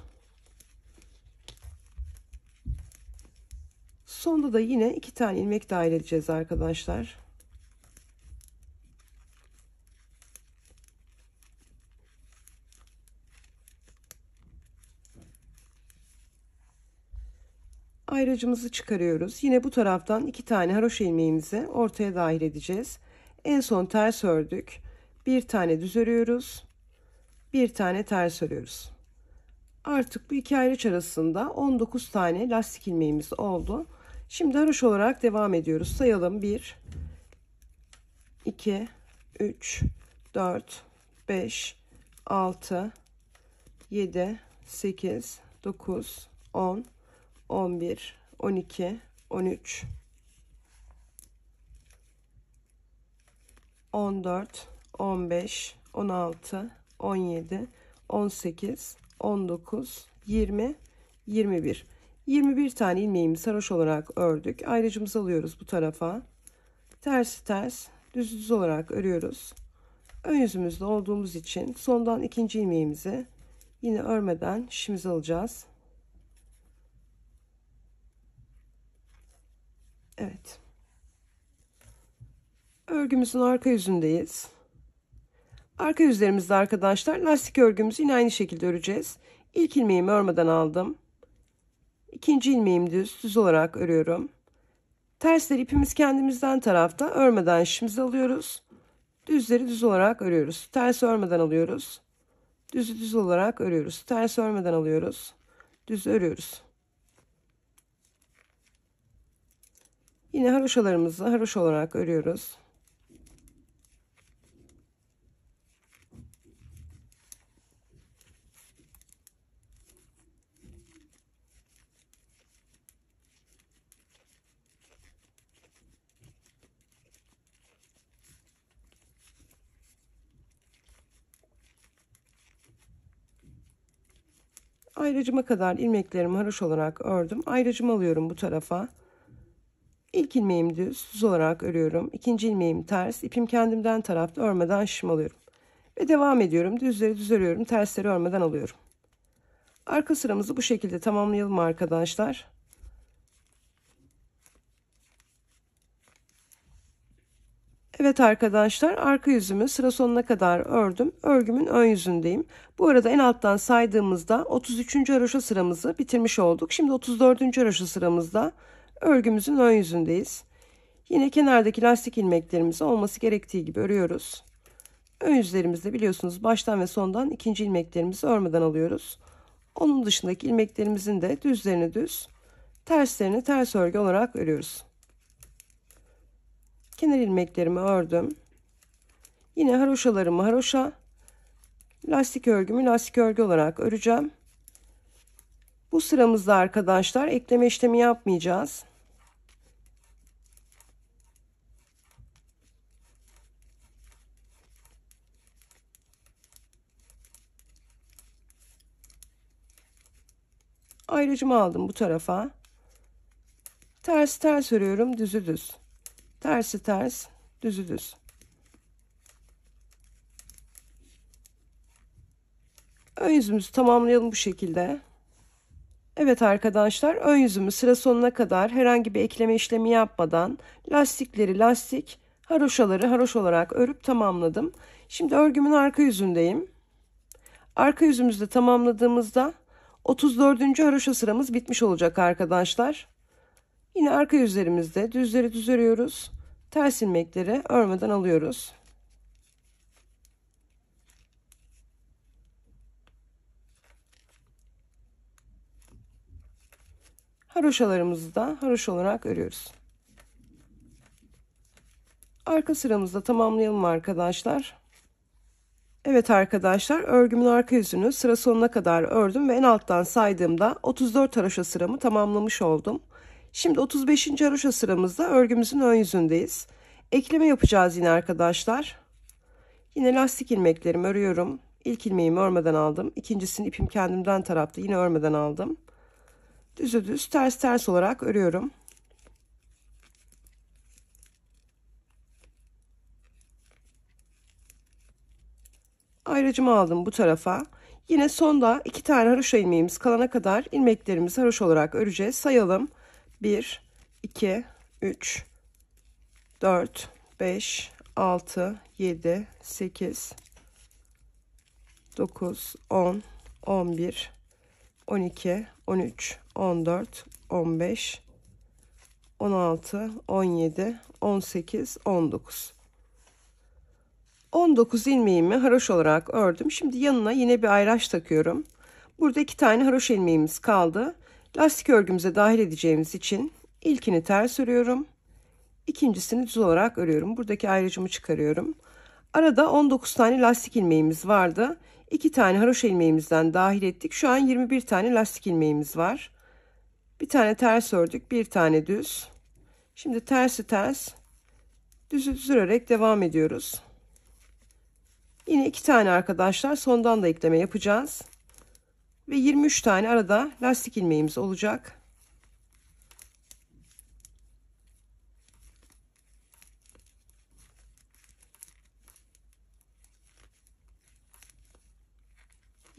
Sonda da yine 2 tane ilmek dahil edeceğiz arkadaşlar. Ayracımızı çıkarıyoruz. Yine bu taraftan 2 tane haroşa ilmeğimizi ortaya dahil edeceğiz. En son ters ördük. Bir tane düz örüyoruz. Bir tane ters örüyoruz. Artık bu iki ayrıç arasında 19 tane lastik ilmeğimiz oldu. Şimdi haroşa olarak devam ediyoruz. Sayalım. 1, 2, 3, 4, 5, 6, 7, 8, 9, 10, 11, 12, 13, 14, 15, 16, 17, 18, 19, 20, 21. 21 tane ilmeğimizi haroşa olarak ördük. Ayrıcımızı alıyoruz bu tarafa. Tersi ters, düz düz olarak örüyoruz. Ön yüzümüzde olduğumuz için sondan ikinci ilmeğimizi yine örmeden şişimize alacağız. Evet. Örgümüzün arka yüzündeyiz. Arka yüzlerimizde arkadaşlar lastik örgümüzü yine aynı şekilde öreceğiz. İlk ilmeğimi örmeden aldım. İkinci ilmeğimi düz olarak örüyorum. Tersleri ipimiz kendimizden tarafta, örmeden şişimizi alıyoruz. Düzleri düz olarak örüyoruz. Ters örmeden alıyoruz. Düzü düz olarak örüyoruz. Ters örmeden alıyoruz. Düz örüyoruz. Yine haroşalarımızı haroşa olarak örüyoruz. Ayracıma kadar ilmeklerimi haroşa olarak ördüm. Ayracımı alıyorum bu tarafa. İlk ilmeğimi düz olarak örüyorum. İkinci ilmeğimi ters. İpim kendimden tarafta, örmeden şişimi alıyorum. Ve devam ediyorum. Düzleri düz örüyorum. Tersleri örmeden alıyorum. Arka sıramızı bu şekilde tamamlayalım arkadaşlar. Evet arkadaşlar, arka yüzümü sıra sonuna kadar ördüm. Örgümün ön yüzündeyim. Bu arada en alttan saydığımızda 33. haroşa sıramızı bitirmiş olduk. Şimdi 34. haroşa sıramızda örgümüzün ön yüzündeyiz. Yine kenardaki lastik ilmeklerimizi olması gerektiği gibi örüyoruz. Ön yüzlerimizde biliyorsunuz baştan ve sondan ikinci ilmeklerimizi örmeden alıyoruz. Onun dışındaki ilmeklerimizin de düzlerini düz, terslerini ters örgü olarak örüyoruz. Kenar ilmeklerimi ördüm. Yine haroşalarımı haroşa, lastik örgümü lastik örgü olarak öreceğim. Bu sıramızda arkadaşlar ekleme işlemi yapmayacağız. Ayrıcımı aldım bu tarafa. Ters ters örüyorum, düzü düz. Tersi ters, düzü düz. Ön yüzümüzü tamamlayalım bu şekilde. Evet arkadaşlar, ön yüzümü sıra sonuna kadar herhangi bir ekleme işlemi yapmadan lastikleri lastik, haroşaları haroşa olarak örüp tamamladım. Şimdi örgümün arka yüzündeyim. Arka yüzümüzde tamamladığımızda 34. haroşa sıramız bitmiş olacak arkadaşlar. Yine arka yüzlerimizde düzleri düz örüyoruz. Ters ilmekleri örmeden alıyoruz. Haroşalarımızı da haroşa olarak örüyoruz. Arka sıramızda tamamlayalım arkadaşlar. Evet arkadaşlar, örgümün arka yüzünü sıra sonuna kadar ördüm ve en alttan saydığımda 34 haroşa sıramı tamamlamış oldum. Şimdi 35. haroşa sıramızda örgümüzün ön yüzündeyiz. Ekleme yapacağız yine arkadaşlar. Yine lastik ilmeklerimi örüyorum. İlk ilmeğimi örmeden aldım. İkincisini ipim kendimden tarafta, yine örmeden aldım. Düzü düz, ters ters olarak örüyorum. Ayrıcımı aldım bu tarafa. Yine sonda 2 tane haroşa ilmeğimiz kalana kadar ilmeklerimizi haroşa olarak öreceğiz. Sayalım. 1, 2, 3, 4, 5, 6, 7, 8, 9, 10, 11, 12, 13, 14, 15, 16, 17, 18, 19. 19 ilmeğimi haroşa olarak ördüm. Şimdi yanına yine bir ayraç takıyorum. Burada 2 tane haroşa ilmeğimiz kaldı. Lastik örgümüze dahil edeceğimiz için ilkini ters örüyorum. İkincisini düz olarak örüyorum. Buradaki ayracımı çıkarıyorum. Arada 19 tane lastik ilmeğimiz vardı. 2 tane haroşa ilmeğimizden dahil ettik. Şu an 21 tane lastik ilmeğimiz var. Bir tane ters ördük, bir tane düz. Şimdi tersi ters, düzü düz örerek devam ediyoruz. Yine 2 tane arkadaşlar sondan da ekleme yapacağız. Ve 23 tane arada lastik ilmeğimiz olacak.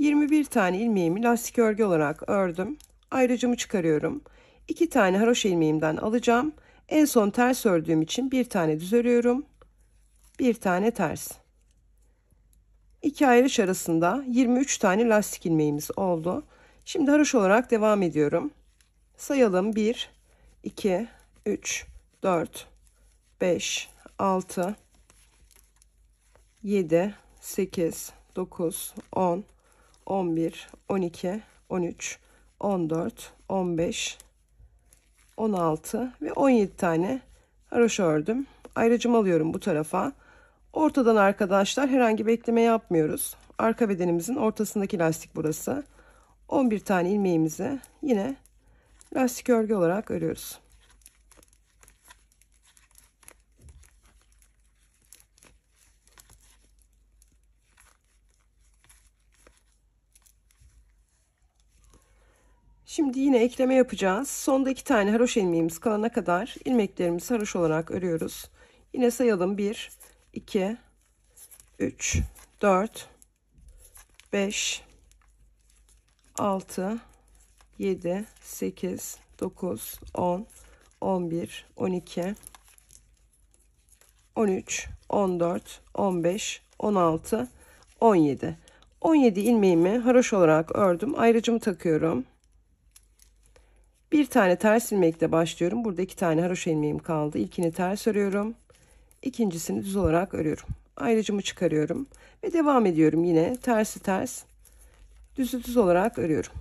...21 tane ilmeğimi lastik örgü olarak ördüm. Ayrıcımı çıkarıyorum. 2 tane haroşa ilmeğimden alacağım. En son ters ördüğüm için bir tane düz örüyorum. Bir tane ters. 2 ayrış arasında 23 tane lastik ilmeğimiz oldu. Şimdi haroşa olarak devam ediyorum. Sayalım. 1, 2, 3, 4, 5, 6, 7, 8, 9, 10, 11, 12, 13, 14, 15, 16 ve 17 tane haroşa ördüm. Ayrıcımı alıyorum bu tarafa. Ortadan arkadaşlar herhangi bir ekleme yapmıyoruz. Arka bedenimizin ortasındaki lastik burası. 11 tane ilmeğimizi yine lastik örgü olarak örüyoruz. Şimdi yine ekleme yapacağız. Sonda 2 tane haroşa ilmeğimiz kalana kadar ilmeklerimizi haroşa olarak örüyoruz. Yine sayalım. 1, 2, 3, 4, 5, 6, 7, 8, 9, 10, 11, 12, 13, 14, 15, 16, 17. 17 ilmeğimi haroşa olarak ördüm. Ayrıcımı takıyorum. Bir tane ters ilmekle başlıyorum. Burada 2 tane haroşa ilmeğim kaldı. İlkini ters örüyorum. İkincisini düz olarak örüyorum. Ayrıcımı çıkarıyorum ve devam ediyorum. Yine tersi ters, düzü düz olarak örüyorum.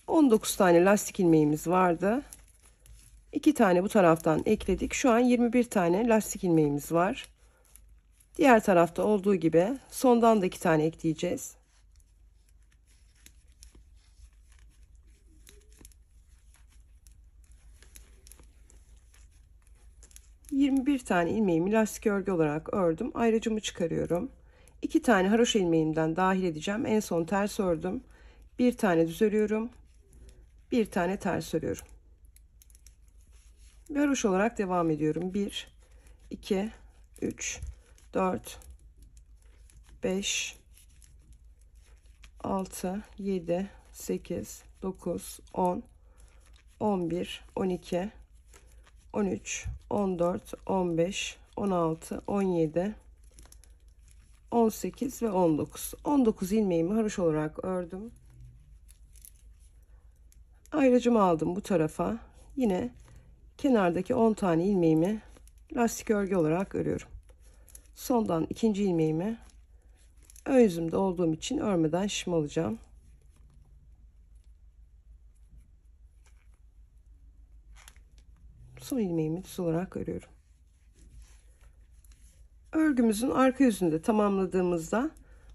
...19 tane lastik ilmeğimiz vardı. 2 tane bu taraftan ekledik. Şu an 21 tane lastik ilmeğimiz var. Diğer tarafta olduğu gibi sondan da 2 tane ekleyeceğiz. ...21 tane ilmeğimi lastik örgü olarak ördüm. Ayrıcımı çıkarıyorum. 2 tane haroşa ilmeğimden dahil edeceğim. En son ters ördüm. Bir tane düz örüyorum. Bir tane ters örüyorum. Ve haroşa olarak devam ediyorum. 1, 2, 3, 4, 5, 6, 7, 8, 9, 10, 11, 12, 13, 14, 15, 16, 17, 18 ve 19. 19 ilmeğimi haroşa olarak ördüm. Ayrıcımı aldım bu tarafa. Yine kenardaki 10 tane ilmeğimi lastik örgü olarak örüyorum. Sondan ikinci ilmeğimi ön yüzümde olduğum için örmeden şişim alacağım. Son ilmeğimi düz olarak örüyorum. Örgümüzün arka yüzünde tamamladığımızda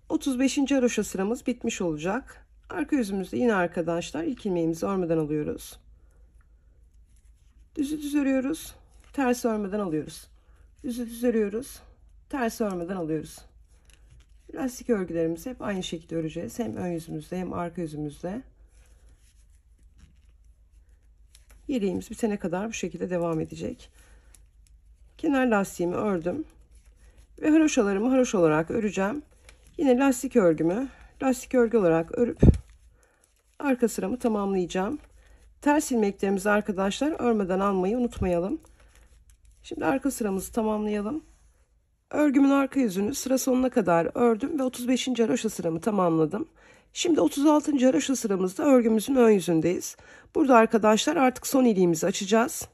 35. haroşa sıramız bitmiş olacak. Arka yüzümüzde yine arkadaşlar ilk ilmeğimizi örmeden alıyoruz. Düzü düz örüyoruz. Ters örmeden alıyoruz. Düzü düz örüyoruz. Ters örmeden alıyoruz. Lastik örgülerimizi hep aynı şekilde öreceğiz. Hem ön yüzümüzde hem arka yüzümüzde. Yeleğimiz bitene kadar bu şekilde devam edecek. Kenar lastiğimi ördüm. Ve haroşalarımı haroşa olarak öreceğim. Yine lastik örgümü lastik örgü olarak örüp arka sıramı tamamlayacağım. Ters ilmeklerimizi arkadaşlar örmeden almayı unutmayalım. Şimdi arka sıramızı tamamlayalım. Örgümün arka yüzünü sıra sonuna kadar ördüm ve 35. haroşa sıramı tamamladım. Şimdi 36. haroşa sıramızda örgümüzün ön yüzündeyiz. Burada arkadaşlar artık son iliğimizi açacağız.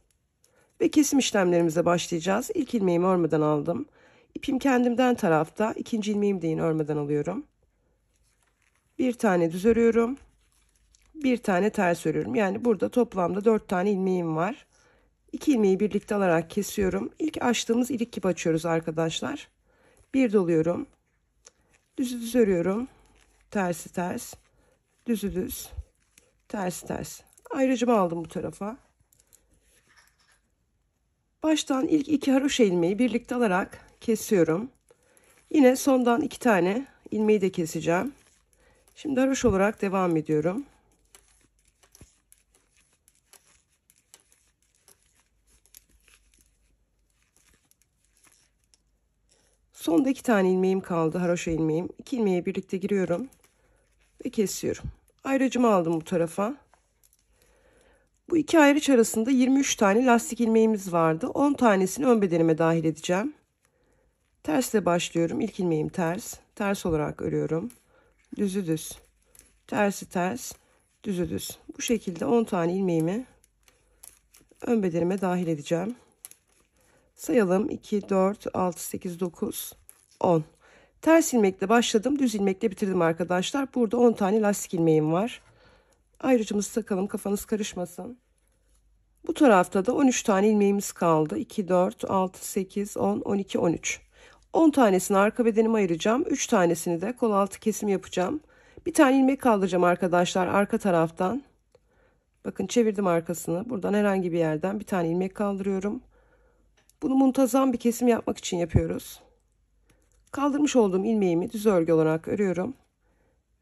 Ve kesim işlemlerimize başlayacağız. İlk ilmeğimi örmeden aldım. İpim kendimden tarafta. İkinci ilmeğimi de yine örmeden alıyorum. Bir tane düz örüyorum. Bir tane ters örüyorum. Yani burada toplamda 4 tane ilmeğim var. 2 ilmeği birlikte alarak kesiyorum. İlk açtığımız ilik gibi açıyoruz arkadaşlar. Bir doluyorum. Düzü düz örüyorum. Tersi ters. Düzü düz. Tersi ters. Ayrıcımı aldım bu tarafa. Baştan ilk 2 haroşa ilmeği birlikte alarak kesiyorum. Yine sondan 2 tane ilmeği de keseceğim. Şimdi haroşa olarak devam ediyorum. Sonda 2 tane ilmeğim kaldı, haroşa ilmeğim. 2 ilmeğe birlikte giriyorum ve kesiyorum. Ayrıcımı aldım bu tarafa. Bu iki ayrıç arasında 23 tane lastik ilmeğimiz vardı. 10 tanesini ön bedenime dahil edeceğim. Tersle başlıyorum. İlk ilmeğim ters. Ters olarak örüyorum. Düzü düz. Tersi ters. Düzü düz. Bu şekilde 10 tane ilmeğimi ön bedenime dahil edeceğim. Sayalım. 2, 4, 6, 8, 9, 10. Ters ilmekle başladım. Düz ilmekle bitirdim arkadaşlar. Burada 10 tane lastik ilmeğim var. Ayrıcımızı takalım. Kafanız karışmasın. Bu tarafta da 13 tane ilmeğimiz kaldı. 2, 4, 6, 8, 10, 12, 13. 10 tanesini arka bedenime ayıracağım. 3 tanesini de kol altı kesim yapacağım. Bir tane ilmek kaldıracağım arkadaşlar arka taraftan. Bakın çevirdim arkasını. Buradan herhangi bir yerden bir tane ilmek kaldırıyorum. Bunu muntazam bir kesim yapmak için yapıyoruz. Kaldırmış olduğum ilmeğimi düz örgü olarak örüyorum.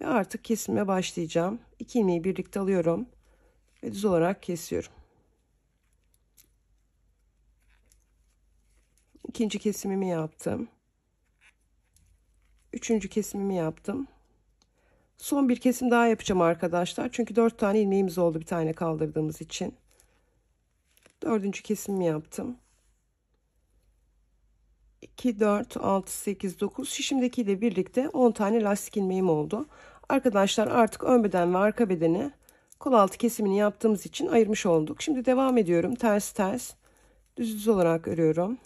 Ve artık kesime başlayacağım. 2 ilmeği birlikte alıyorum. Ve düz olarak kesiyorum. İkinci kesimimi yaptım. Üçüncü kesimimi yaptım. Son bir kesim daha yapacağım arkadaşlar. Çünkü 4 tane ilmeğimiz oldu bir tane kaldırdığımız için. Dördüncü kesimimi yaptım. 2, 4, 6, 8, 9. Şişimdekiyle birlikte 10 tane lastik ilmeğim oldu. Arkadaşlar artık ön beden ve arka bedeni kol altı kesimini yaptığımız için ayırmış olduk. Şimdi devam ediyorum. Ters ters düz düz olarak örüyorum.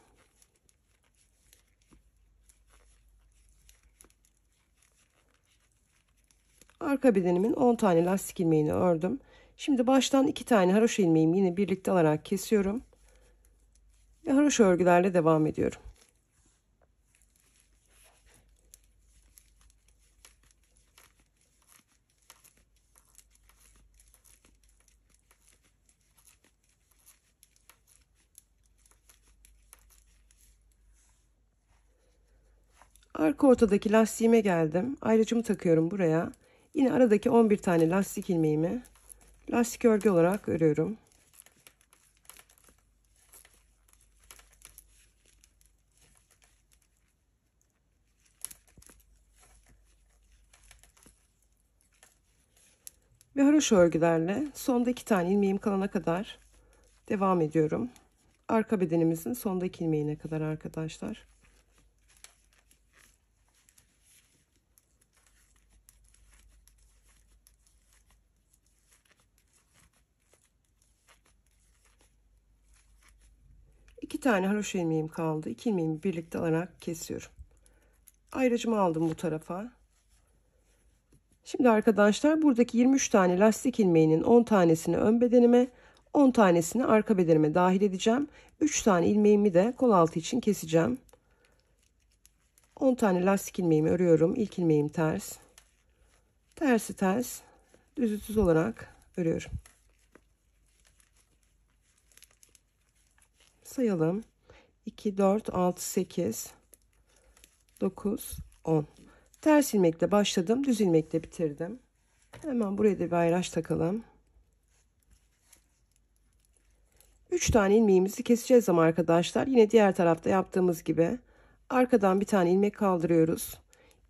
Arka bedenimin 10 tane lastik ilmeğini ördüm. Şimdi baştan 2 tane haroşa ilmeğimi yine birlikte alarak kesiyorum. Ve haroşa örgülerle devam ediyorum. Arka ortadaki lastiğime geldim. Ayrıcımı takıyorum buraya. Yine aradaki 11 tane lastik ilmeğimi lastik örgü olarak örüyorum. Ve haroşa örgülerle sonda 2 tane ilmeğim kalana kadar devam ediyorum. Arka bedenimizin sondaki ilmeğine kadar arkadaşlar. İki tane haroşa ilmeğim kaldı. 2 ilmeğimi birlikte alarak kesiyorum. Ayrıcımı aldım bu tarafa. Şimdi arkadaşlar buradaki 23 tane lastik ilmeğinin 10 tanesini ön bedenime, 10 tanesini arka bedenime dahil edeceğim. 3 tane ilmeğimi de kol altı için keseceğim. 10 tane lastik ilmeğimi örüyorum. İlk ilmeğim ters. Tersi ters. Düzü düz olarak örüyorum. Sayalım. 2, 4, 6, 8, 9, 10. Ters ilmekle başladım. Düz ilmekle bitirdim. Hemen buraya da bir ayraç takalım. 3 tane ilmeğimizi keseceğiz ama arkadaşlar yine diğer tarafta yaptığımız gibi arkadan bir tane ilmek kaldırıyoruz.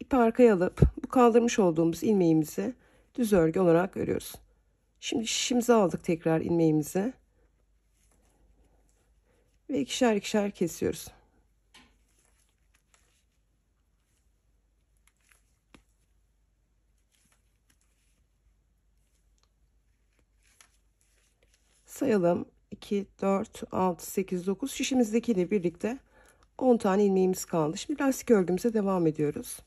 İpi arkaya alıp bu kaldırmış olduğumuz ilmeğimizi düz örgü olarak örüyoruz. Şimdi şişimizi aldık tekrar ilmeğimizi ve ikişer ikişer kesiyoruz. Sayalım. 2, 4, 6, 8, 9. Şişimizdekiyle birlikte 10 tane ilmeğimiz kaldı. Şimdi lastik örgümüze devam ediyoruz.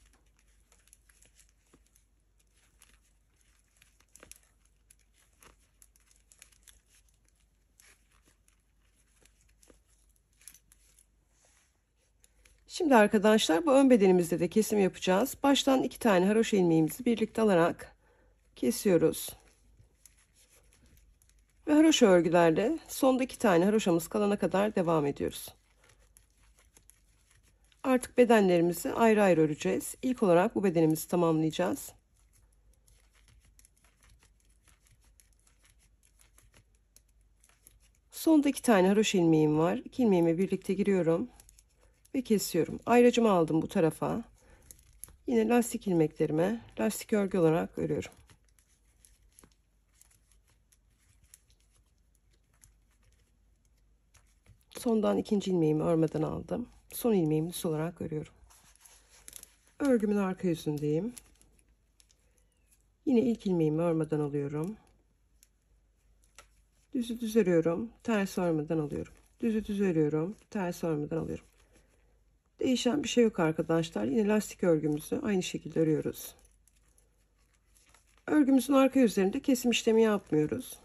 Şimdi arkadaşlar bu ön bedenimizde de kesim yapacağız. Baştan 2 tane haroşa ilmeğimizi birlikte alarak kesiyoruz. Ve haroşa örgülerle sonda 2 tane haroşamız kalana kadar devam ediyoruz. Artık bedenlerimizi ayrı ayrı öreceğiz. İlk olarak bu bedenimizi tamamlayacağız. Sonda 2 tane haroşa ilmeğim var. 2 ilmeğimi birlikte giriyorum ve kesiyorum. Ayracımı aldım bu tarafa. Yine lastik ilmeklerime lastik örgü olarak örüyorum. Sondan ikinci ilmeğimi örmeden aldım. Son ilmeğimi düz olarak örüyorum. Örgümün arka yüzündeyim. Yine ilk ilmeğimi örmeden alıyorum. Düzü düz örüyorum. Ters örmeden alıyorum. Düzü düz örüyorum. Ters örmeden alıyorum. Değişen bir şey yok arkadaşlar. Yine lastik örgümüzü aynı şekilde örüyoruz. Örgümüzün arka yüzlerinde kesim işlemi yapmıyoruz.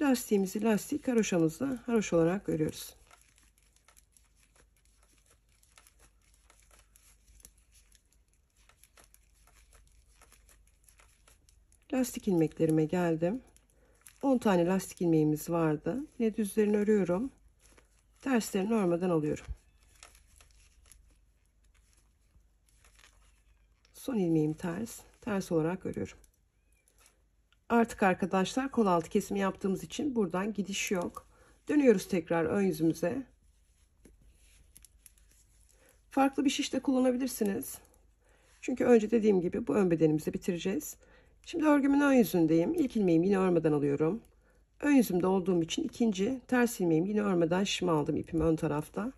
Lastiğimizi lastik, haroşamızı haroşa olarak örüyoruz. Lastik ilmeklerime geldim. 10 tane lastik ilmeğimiz vardı. Yine düzlerini örüyorum. Terslerini örmeden alıyorum. Son ilmeğim ters. Ters olarak örüyorum. Artık arkadaşlar kol altı kesimi yaptığımız için buradan gidiş yok. Dönüyoruz tekrar ön yüzümüze. Farklı bir şiş de kullanabilirsiniz. Çünkü önce dediğim gibi bu ön bedenimizi bitireceğiz. Şimdi örgümün ön yüzündeyim. İlk ilmeğimi yine örmeden alıyorum. Ön yüzümde olduğum için ikinci ters ilmeğimi yine örmeden şişime aldım ipimi ön tarafta.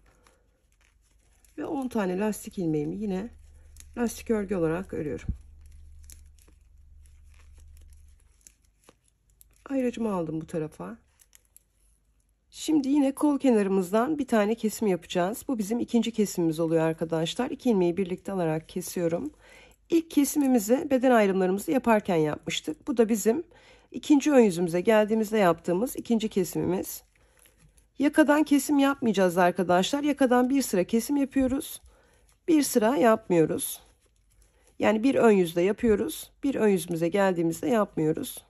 Ve 10 tane lastik ilmeğimi yine lastik örgü olarak örüyorum. Ayracımı aldım bu tarafa. Şimdi yine kol kenarımızdan bir tane kesim yapacağız. Bu bizim ikinci kesimimiz oluyor arkadaşlar. 2 ilmeği birlikte alarak kesiyorum. İlk kesimimizi beden ayrımlarımızı yaparken yapmıştık. Bu da bizim ikinci ön yüzümüze geldiğimizde yaptığımız ikinci kesimimiz. Yakadan kesim yapmayacağız arkadaşlar. Yakadan bir sıra kesim yapıyoruz. Bir sıra yapmıyoruz. Yani bir ön yüzde yapıyoruz. Bir ön yüzümüze geldiğimizde yapmıyoruz.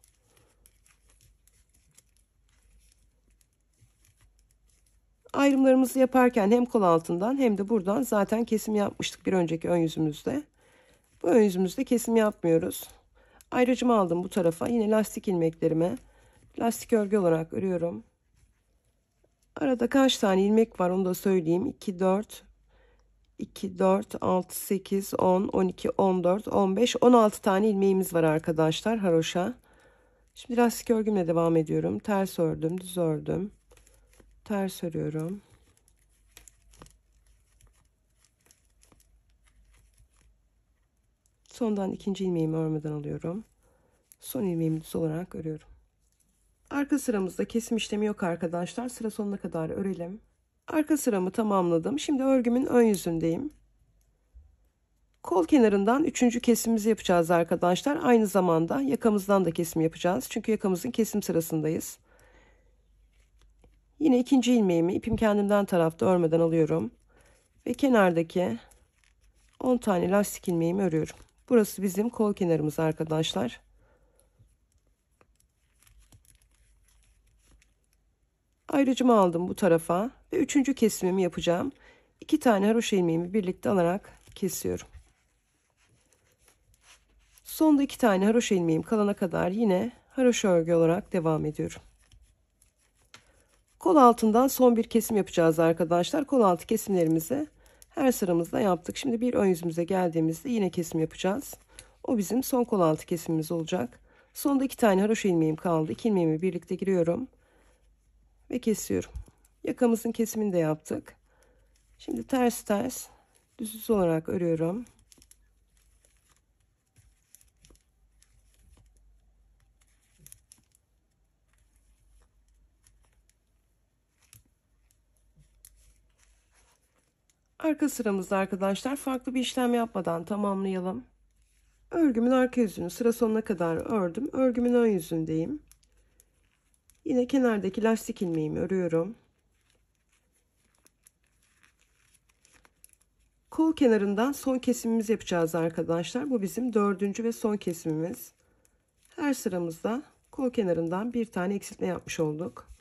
Ayrımlarımızı yaparken hem kol altından hem de buradan zaten kesim yapmıştık bir önceki ön yüzümüzde. Bu ön yüzümüzde kesim yapmıyoruz. Ayracımı aldım bu tarafa. Yine lastik ilmeklerime lastik örgü olarak örüyorum. Arada kaç tane ilmek var onu da söyleyeyim. 2, 4, 2, 4, 6, 8, 10, 12, 14, 15, 16 tane ilmeğimiz var arkadaşlar haroşa. Şimdi lastik örgümle devam ediyorum. Ters ördüm, düz ördüm. Ters örüyorum. Sondan ikinci ilmeğimi örmeden alıyorum. Son ilmeğimi düz olarak örüyorum. Arka sıramızda kesim işlemi yok arkadaşlar. Sıra sonuna kadar örelim. Arka sıramı tamamladım. Şimdi örgümün ön yüzündeyim. Kol kenarından üçüncü kesimimizi yapacağız arkadaşlar. Aynı zamanda yakamızdan da kesim yapacağız. Çünkü yakamızın kesim sırasındayız. Yine ikinci ilmeğimi ipim kendimden tarafta örmeden alıyorum. Ve kenardaki 10 tane lastik ilmeğimi örüyorum. Burası bizim kol kenarımız arkadaşlar. Ayrıcımı aldım bu tarafa ve üçüncü kesimimi yapacağım. 2 tane haroşa ilmeğimi birlikte alarak kesiyorum. Sonda 2 tane haroşa ilmeğim kalana kadar yine haroşa örgü olarak devam ediyorum. Kol altından son bir kesim yapacağız arkadaşlar. Kol altı kesimlerimizi her sıramızda yaptık. Şimdi bir ön yüzümüze geldiğimizde yine kesim yapacağız. O bizim son kol altı kesimimiz olacak. Sonda 2 tane haroşa ilmeğim kaldı. 2 ilmeğimi birlikte giriyorum ve kesiyorum. Yakamızın kesimini de yaptık. Şimdi ters ters düz olarak örüyorum. Arka sıramızda arkadaşlar farklı bir işlem yapmadan tamamlayalım. Örgümün arka yüzünü sıra sonuna kadar ördüm. Örgümün ön yüzündeyim. Yine kenardaki lastik ilmeğimi örüyorum. Kol kenarından son kesimimizi yapacağız arkadaşlar. Bu bizim dördüncü ve son kesimimiz. Her sıramızda kol kenarından bir tane eksiltme yapmış olduk.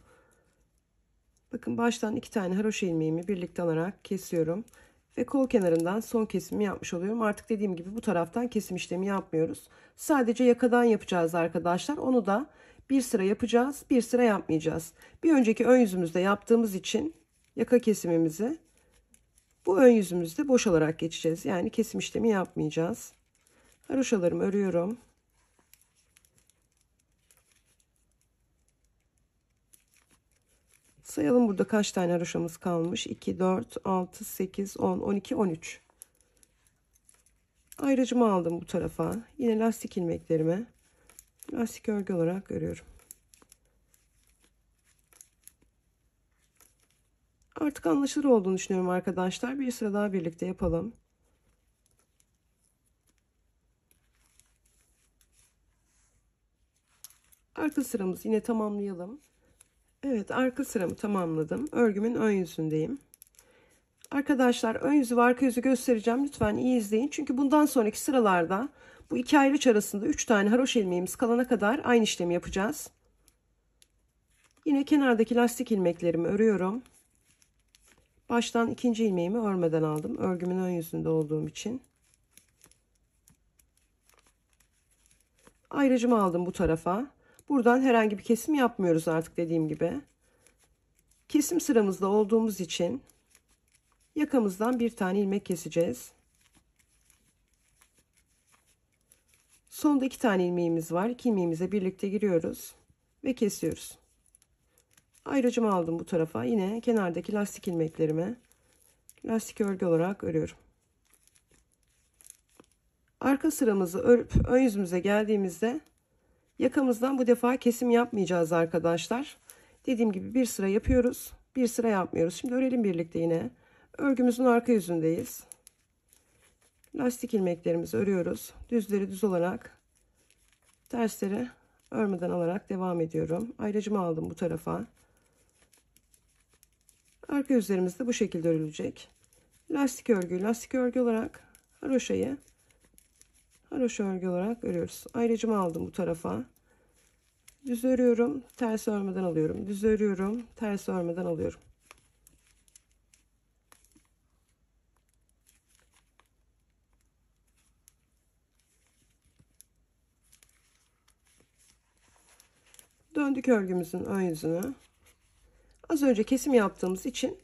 Bakın baştan 2 tane haroşa ilmeğimi birlikte alarak kesiyorum. Ve kol kenarından son kesimi yapmış oluyorum. Artık dediğim gibi bu taraftan kesim işlemi yapmıyoruz. Sadece yakadan yapacağız arkadaşlar. Onu da bir sıra yapacağız, bir sıra yapmayacağız. Bir önceki ön yüzümüzde yaptığımız için yaka kesimimizi bu ön yüzümüzde boş olarak geçeceğiz. Yani kesim işlemi yapmayacağız. Haroşalarımı örüyorum. Sayalım burada kaç tane haroşamız kalmış. 2, 4, 6, 8, 10, 12, 13. Ayrıcımı aldım bu tarafa. Yine lastik ilmeklerimi lastik örgü olarak örüyorum. Artık anlaşılır olduğunu düşünüyorum arkadaşlar. Bir sıra daha birlikte yapalım. Arka sıramızı yine tamamlayalım. Evet, arka sıramı tamamladım. Örgümün ön yüzündeyim. Arkadaşlar ön yüzü ve arka yüzü göstereceğim. Lütfen iyi izleyin. Çünkü bundan sonraki sıralarda bu iki ayrıç arasında 3 tane haroşa ilmeğimiz kalana kadar aynı işlemi yapacağız. Yine kenardaki lastik ilmeklerimi örüyorum. Baştan ikinci ilmeğimi örmeden aldım. Örgümün ön yüzünde olduğum için. Ayrıcımı aldım bu tarafa. Buradan herhangi bir kesim yapmıyoruz artık dediğim gibi. Kesim sıramızda olduğumuz için yakamızdan bir tane ilmek keseceğiz. Sonda 2 tane ilmeğimiz var. 2 ilmeğimize birlikte giriyoruz ve kesiyoruz. Ayrıcımı aldım bu tarafa. Yine kenardaki lastik ilmeklerimi lastik örgü olarak örüyorum. Arka sıramızı örüp ön yüzümüze geldiğimizde yakamızdan bu defa kesim yapmayacağız arkadaşlar. Dediğim gibi bir sıra yapıyoruz, bir sıra yapmıyoruz. Şimdi örelim birlikte yine. Örgümüzün arka yüzündeyiz. Lastik ilmeklerimizi örüyoruz. Düzleri düz olarak, tersleri örmeden alarak devam ediyorum. Ayrıcımı aldım bu tarafa. Arka yüzlerimiz de bu şekilde örülecek. Lastik örgü olarak haroşayı haroşa örgü olarak örüyoruz. Ayrıcımı aldım bu tarafa. Düz örüyorum, ters örmeden alıyorum. Düz örüyorum, ters örmeden alıyorum. Döndük örgümüzün ön yüzünü. Az önce kesim yaptığımız için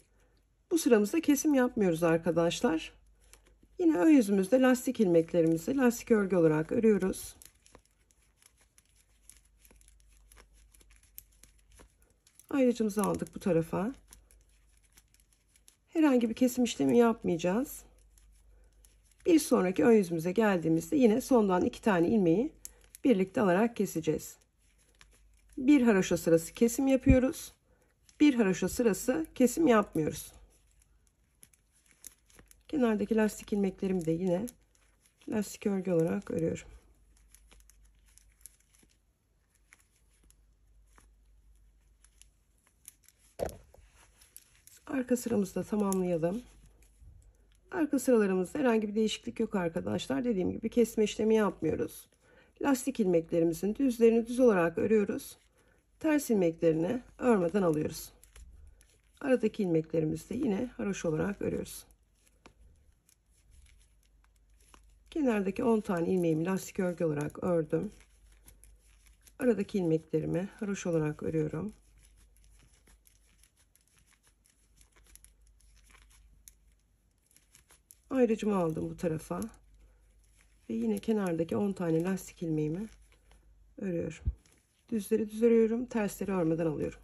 bu sıramızda kesim yapmıyoruz arkadaşlar. Yine ön yüzümüzde lastik ilmeklerimizi lastik örgü olarak örüyoruz. Ayrıcımızı aldık bu tarafa. Herhangi bir kesim işlemi yapmayacağız. Bir sonraki ön yüzümüze geldiğimizde yine sondan 2 tane ilmeği birlikte alarak keseceğiz. Bir haroşa sırası kesim yapıyoruz. Bir haroşa sırası kesim yapmıyoruz. Kenardaki lastik ilmeklerimi de yine lastik örgü olarak örüyorum. Arka sıramızı da tamamlayalım. Arka sıralarımızda herhangi bir değişiklik yok arkadaşlar. Dediğim gibi kesme işlemi yapmıyoruz. Lastik ilmeklerimizin düzlerini düz olarak örüyoruz. Ters ilmeklerini örmeden alıyoruz. Aradaki ilmeklerimizi de yine haroşa olarak örüyoruz. Kenardaki 10 tane ilmeğimi lastik örgü olarak ördüm. Aradaki ilmeklerimi haroşa olarak örüyorum. Ayrıcımı aldım bu tarafa. Ve yine kenardaki 10 tane lastik ilmeğimi örüyorum. Düzleri düz örüyorum, tersleri örmeden alıyorum.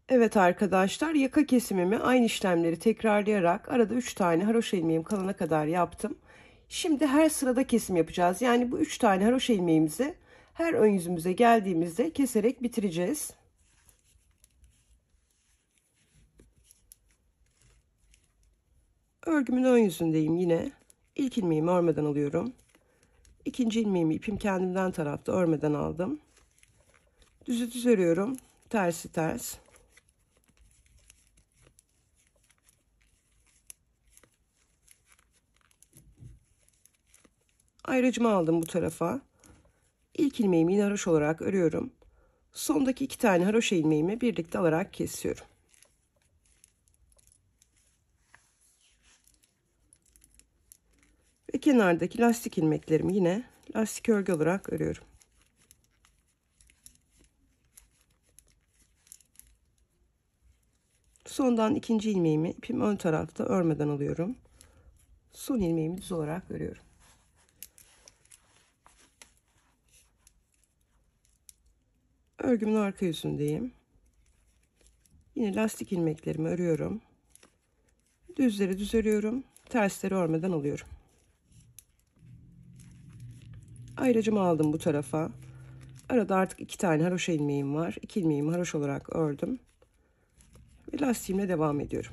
Evet arkadaşlar, yaka kesimimi aynı işlemleri tekrarlayarak arada 3 tane haroşa ilmeğim kalana kadar yaptım. Şimdi her sırada kesim yapacağız. Yani bu 3 tane haroşa ilmeğimizi her ön yüzümüze geldiğimizde keserek bitireceğiz. Örgümün ön yüzündeyim yine. İlk ilmeğimi örmeden alıyorum. İkinci ilmeğimi ipim kendimden tarafta örmeden aldım. Düzü düz örüyorum. Tersi ters. Ayrıcımı aldım bu tarafa. İlk ilmeğimi yine haroşa olarak örüyorum. Sondaki 2 tane haroşa ilmeğimi birlikte alarak kesiyorum. Ve kenardaki lastik ilmeklerimi yine lastik örgü olarak örüyorum. Sondan ikinci ilmeğimi ipim ön tarafta örmeden alıyorum. Son ilmeğimi düz olarak örüyorum. Örgümün arka yüzündeyim. Yine lastik ilmeklerimi örüyorum. Düzleri düz örüyorum. Tersleri örmeden alıyorum. Ayrıcımı aldım bu tarafa. Arada artık 2 tane haroşa ilmeğim var. 2 ilmeğimi haroşa olarak ördüm. Ve lastiğimle devam ediyorum.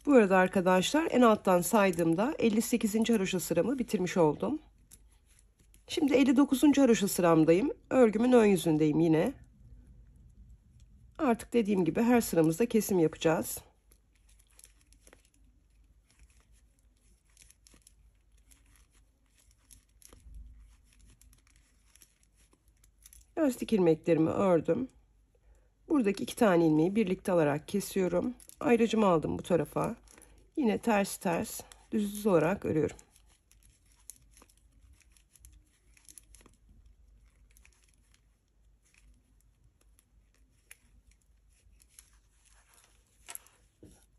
Bu arada arkadaşlar en alttan saydığımda 58. haroşa sıramı bitirmiş oldum. Şimdi 59. haroşa sıramdayım. Örgümün ön yüzündeyim yine. Artık dediğim gibi her sıramızda kesim yapacağız. Lastik ilmeklerimi ördüm. Buradaki 2 tane ilmeği birlikte alarak kesiyorum. Ayrıcımı aldım bu tarafa. Yine ters ters düz olarak örüyorum.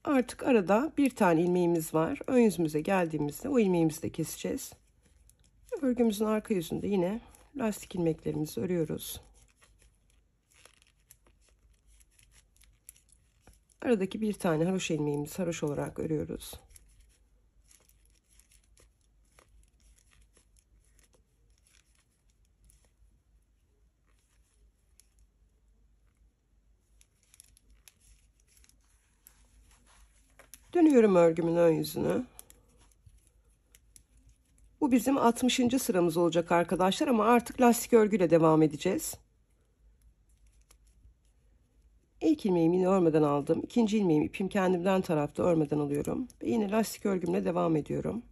Artık arada 1 tane ilmeğimiz var. Ön yüzümüze geldiğimizde o ilmeğimizi de keseceğiz. Örgümüzün arka yüzünde yine lastik ilmeklerimizi örüyoruz. Aradaki 1 tane haroşa ilmeğimizi haroşa olarak örüyoruz. Dönüyorum örgümün ön yüzünü. Bu bizim 60. sıramız olacak arkadaşlar ama artık lastik örgüyle devam edeceğiz. İlk ilmeğimi yine örmeden aldım. İkinci ilmeğimi ipim kendimden tarafta örmeden alıyorum. Ve yine lastik örgümle devam ediyorum.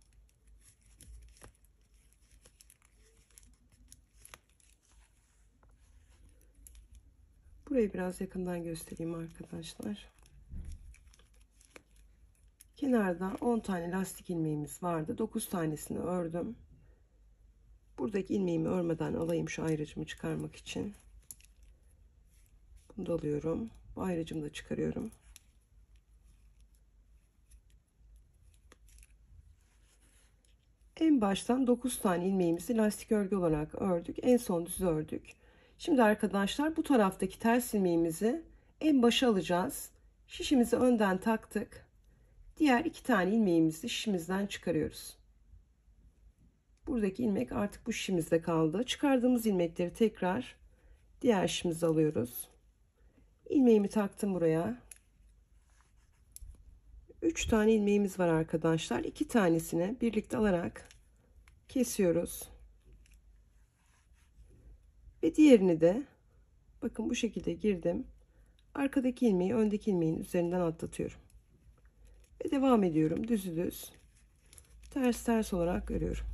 Burayı biraz yakından göstereyim arkadaşlar. Kenarda 10 tane lastik ilmeğimiz vardı. 9 tanesini ördüm. Buradaki ilmeğimi örmeden alayım şu ayrıcımı çıkarmak için. Bunu da alıyorum. Bu ayrıcımı da çıkarıyorum. En baştan 9 tane ilmeğimizi lastik örgü olarak ördük. En son düz ördük. Şimdi arkadaşlar bu taraftaki ters ilmeğimizi en başa alacağız. Şişimizi önden taktık. Diğer 2 tane ilmeğimizi şişimizden çıkarıyoruz. Buradaki ilmek artık bu şişimizde kaldı. Çıkardığımız ilmekleri tekrar diğer şişimize alıyoruz. İlmeğimi taktım buraya. 3 tane ilmeğimiz var arkadaşlar. 2 tanesini birlikte alarak kesiyoruz. Ve diğerini de bakın bu şekilde girdim. Arkadaki ilmeği öndeki ilmeğin üzerinden atlatıyorum. Ve devam ediyorum. Düz ters ters olarak örüyorum.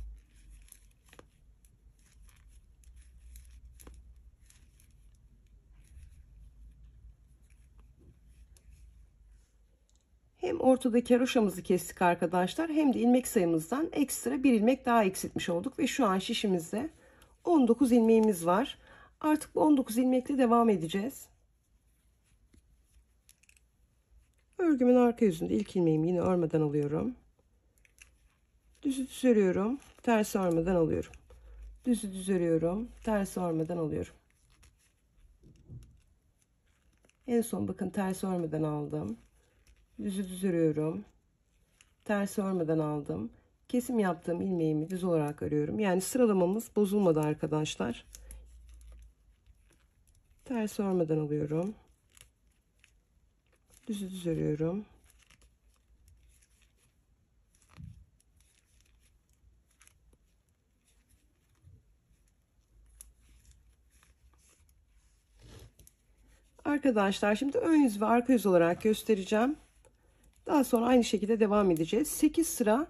Hem ortadaki haroşamızı kestik arkadaşlar, hem de ilmek sayımızdan ekstra bir ilmek daha eksiltmiş olduk ve şu an şişimizde 19 ilmeğimiz var. Artık bu 19 ilmekle devam edeceğiz. Örgümün arka yüzünde ilk ilmeğimi yine örmeden alıyorum. Düz örüyorum, ters örmeden alıyorum. Düz örüyorum, ters örmeden alıyorum. En son bakın ters örmeden aldım. Düz örüyorum. Ters örmeden aldım. Kesim yaptığım ilmeğimi düz olarak örüyorum. Yani sıralamamız bozulmadı arkadaşlar. Ters örmeden alıyorum. Düz örüyorum. Arkadaşlar şimdi ön yüz ve arka yüz olarak göstereceğim. Daha sonra aynı şekilde devam edeceğiz. 8 sıra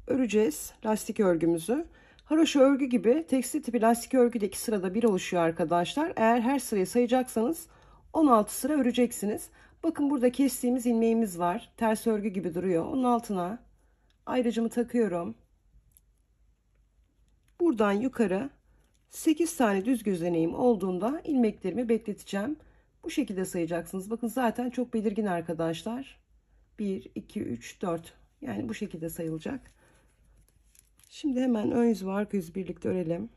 öreceğiz lastik örgümüzü. Haroşa örgü gibi tekstil tipi lastik örgüde 2 sırada bir oluşuyor arkadaşlar. Eğer her sırayı sayacaksanız 16 sıra öreceksiniz. Bakın burada kestiğimiz ilmeğimiz var. Ters örgü gibi duruyor. Onun altına ayracımı takıyorum. Buradan yukarı 8 tane düz gözeneğim olduğunda ilmeklerimi bekleteceğim. Bu şekilde sayacaksınız. Bakın zaten çok belirgin arkadaşlar. 1, 2, 3, 4. Yani bu şekilde sayılacak. Şimdi hemen ön yüz ve arka yüz birlikte örelim.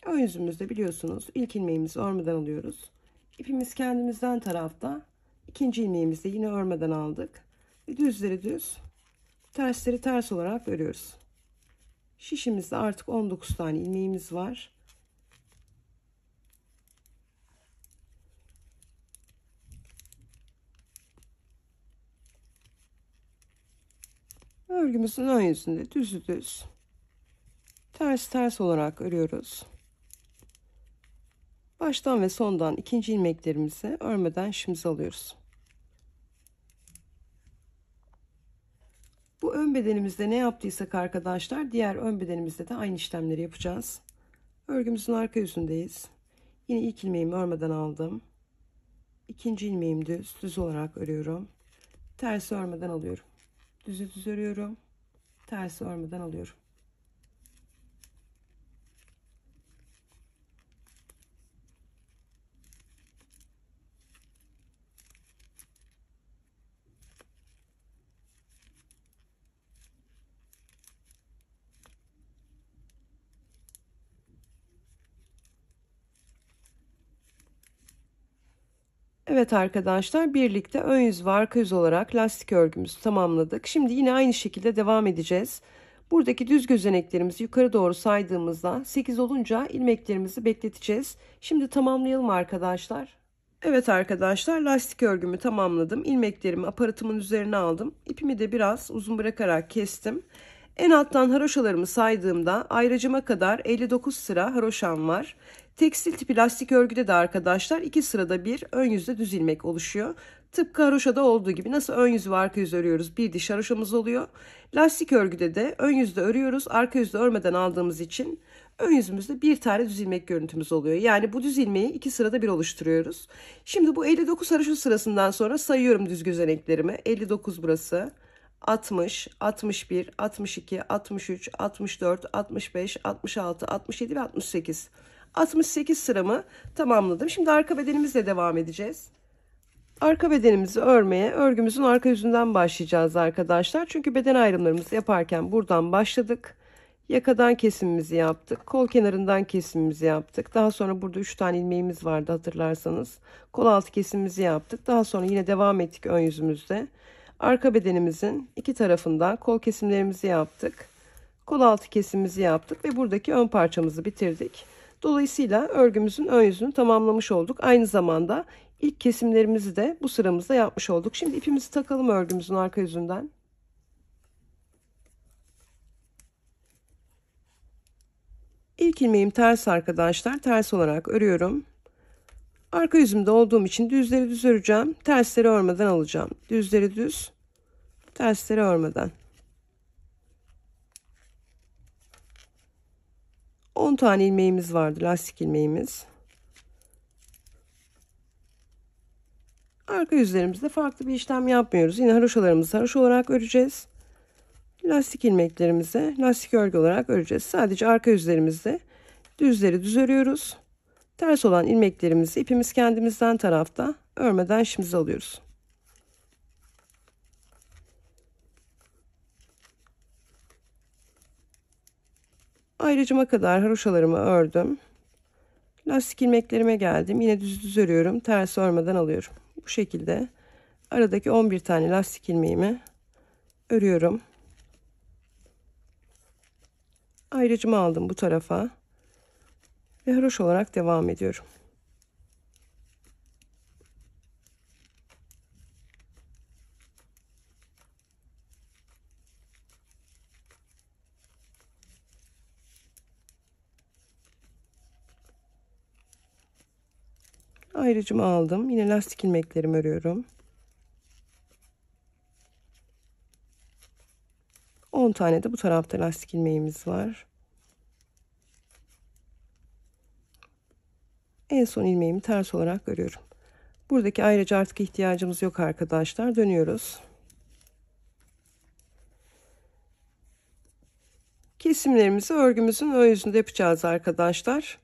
Ön yüzümüzde biliyorsunuz ilk ilmeğimizi örmeden alıyoruz. İpimiz kendimizden tarafta. İkinci ilmeğimizi de yine örmeden aldık. Ve düzleri düz, tersleri ters olarak örüyoruz. Şişimizde artık 19 tane ilmeğimiz var. Örgümüzün ön yüzünde düz ters olarak örüyoruz. Baştan ve sondan ikinci ilmeklerimizi örmeden şişimize alıyoruz. Bu ön bedenimizde ne yaptıysak arkadaşlar diğer ön bedenimizde de aynı işlemleri yapacağız. Örgümüzün arka yüzündeyiz. Yine ilk ilmeğimi örmeden aldım. İkinci ilmeğimi düz olarak örüyorum. Ters örmeden alıyorum. Düz örüyorum. Ters örmeden alıyorum. Evet arkadaşlar, birlikte ön yüz ve arka yüz olarak lastik örgümüzü tamamladık. Şimdi yine aynı şekilde devam edeceğiz. Buradaki düz gözeneklerimizi yukarı doğru saydığımızda 8 olunca ilmeklerimizi bekleteceğiz. Şimdi tamamlayalım arkadaşlar. Evet arkadaşlar, lastik örgümü tamamladım. İlmeklerimi aparatımın üzerine aldım. İpimi de biraz uzun bırakarak kestim. En alttan haroşalarımı saydığımda ayracıma kadar 59 sıra haroşam var. Tekstil tipi lastik örgüde de arkadaşlar 2 sırada bir ön yüzde düz ilmek oluşuyor. Tıpkı haroşada olduğu gibi nasıl ön yüz ve arka yüz örüyoruz, bir diş haroşamız oluyor. Lastik örgüde de ön yüzde örüyoruz, arka yüzde örmeden aldığımız için ön yüzümüzde bir tane düz ilmek görüntümüz oluyor. Yani bu düz ilmeği 2 sırada bir oluşturuyoruz. Şimdi bu 59 haroşa sırasından sonra sayıyorum düz gözeneklerimi. 59 burası. 60, 61, 62, 63, 64, 65, 66, 67 ve 68. 68 sıramı tamamladım. Şimdi arka bedenimizle devam edeceğiz. Arka bedenimizi örmeye örgümüzün arka yüzünden başlayacağız arkadaşlar. Çünkü beden ayrımlarımızı yaparken buradan başladık. Yakadan kesimimizi yaptık. Kol kenarından kesimimizi yaptık. Daha sonra burada 3 tane ilmeğimiz vardı hatırlarsanız. Kol altı kesimimizi yaptık. Daha sonra yine devam ettik ön yüzümüzde. Arka bedenimizin iki tarafından kol kesimlerimizi yaptık. Kol altı kesimimizi yaptık ve buradaki ön parçamızı bitirdik. Dolayısıyla örgümüzün ön yüzünü tamamlamış olduk. Aynı zamanda İlk kesimlerimizi de bu sıramızda yapmış olduk. Şimdi ipimizi takalım örgümüzün arka yüzünden. İlk ilmeğim ters arkadaşlar. Ters olarak örüyorum. Arka yüzümde olduğum için düzleri düz öreceğim. Tersleri örmeden alacağım. Düzleri düz, tersleri örmeden. 10 tane ilmeğimiz vardı, lastik ilmeğimiz. Arka yüzlerimizde farklı bir işlem yapmıyoruz. Yine haroşalarımızı haroşa olarak öreceğiz. Lastik ilmeklerimizi lastik örgü olarak öreceğiz. Sadece arka yüzlerimizde düzleri düz örüyoruz. Ters olan ilmeklerimizi ipimiz kendimizden tarafta örmeden işimize alıyoruz. Ayrıcıma kadar haroşalarımı ördüm. Lastik ilmeklerime geldim. Yine düz düz örüyorum. Ters örmeden alıyorum. Bu şekilde aradaki 11 tane lastik ilmeğimi örüyorum. Ayrıcımı aldım bu tarafa ve haroşa olarak devam ediyorum. Ayrıcımı aldım. Yine lastik ilmeklerimi örüyorum. 10 tane de bu tarafta lastik ilmeğimiz var. En son ilmeğimi ters olarak örüyorum. Buradaki ayrıca artık ihtiyacımız yok arkadaşlar. Dönüyoruz. Kesimlerimizi örgümüzün ön yüzünde yapacağız arkadaşlar.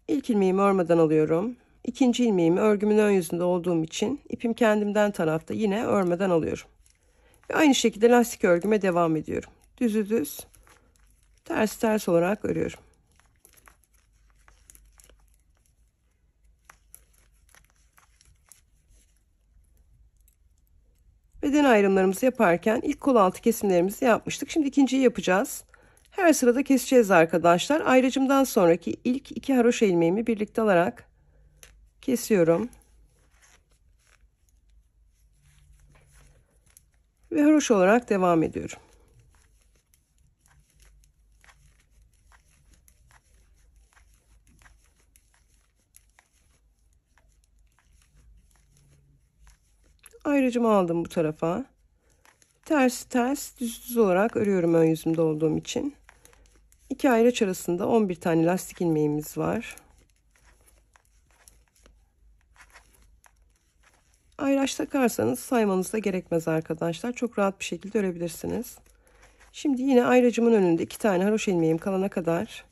İlk ilmeğimi örmeden alıyorum. İkinci ilmeğimi örgümün ön yüzünde olduğum için ipim kendimden tarafta yine örmeden alıyorum. Ve aynı şekilde lastik örgüme devam ediyorum. Düzü düz, ters ters olarak örüyorum. Beden ayrımlarımızı yaparken ilk kol altı kesimlerimizi yapmıştık. Şimdi ikinciyi yapacağız. Her sırada keseceğiz arkadaşlar. Ayrıcımdan sonraki ilk iki haroşa ilmeğimi birlikte alarak kesiyorum. Ve haroşa olarak devam ediyorum. Ayrıcımı aldım bu tarafa. Ters ters düz düz olarak örüyorum ön yüzümde olduğum için. İki ayraç arasında 11 tane lastik ilmeğimiz var. Ayraç takarsanız saymanız da gerekmez arkadaşlar. Çok rahat bir şekilde örebilirsiniz. Şimdi yine ayracımın önünde 2 tane haroşa ilmeğim kalana kadar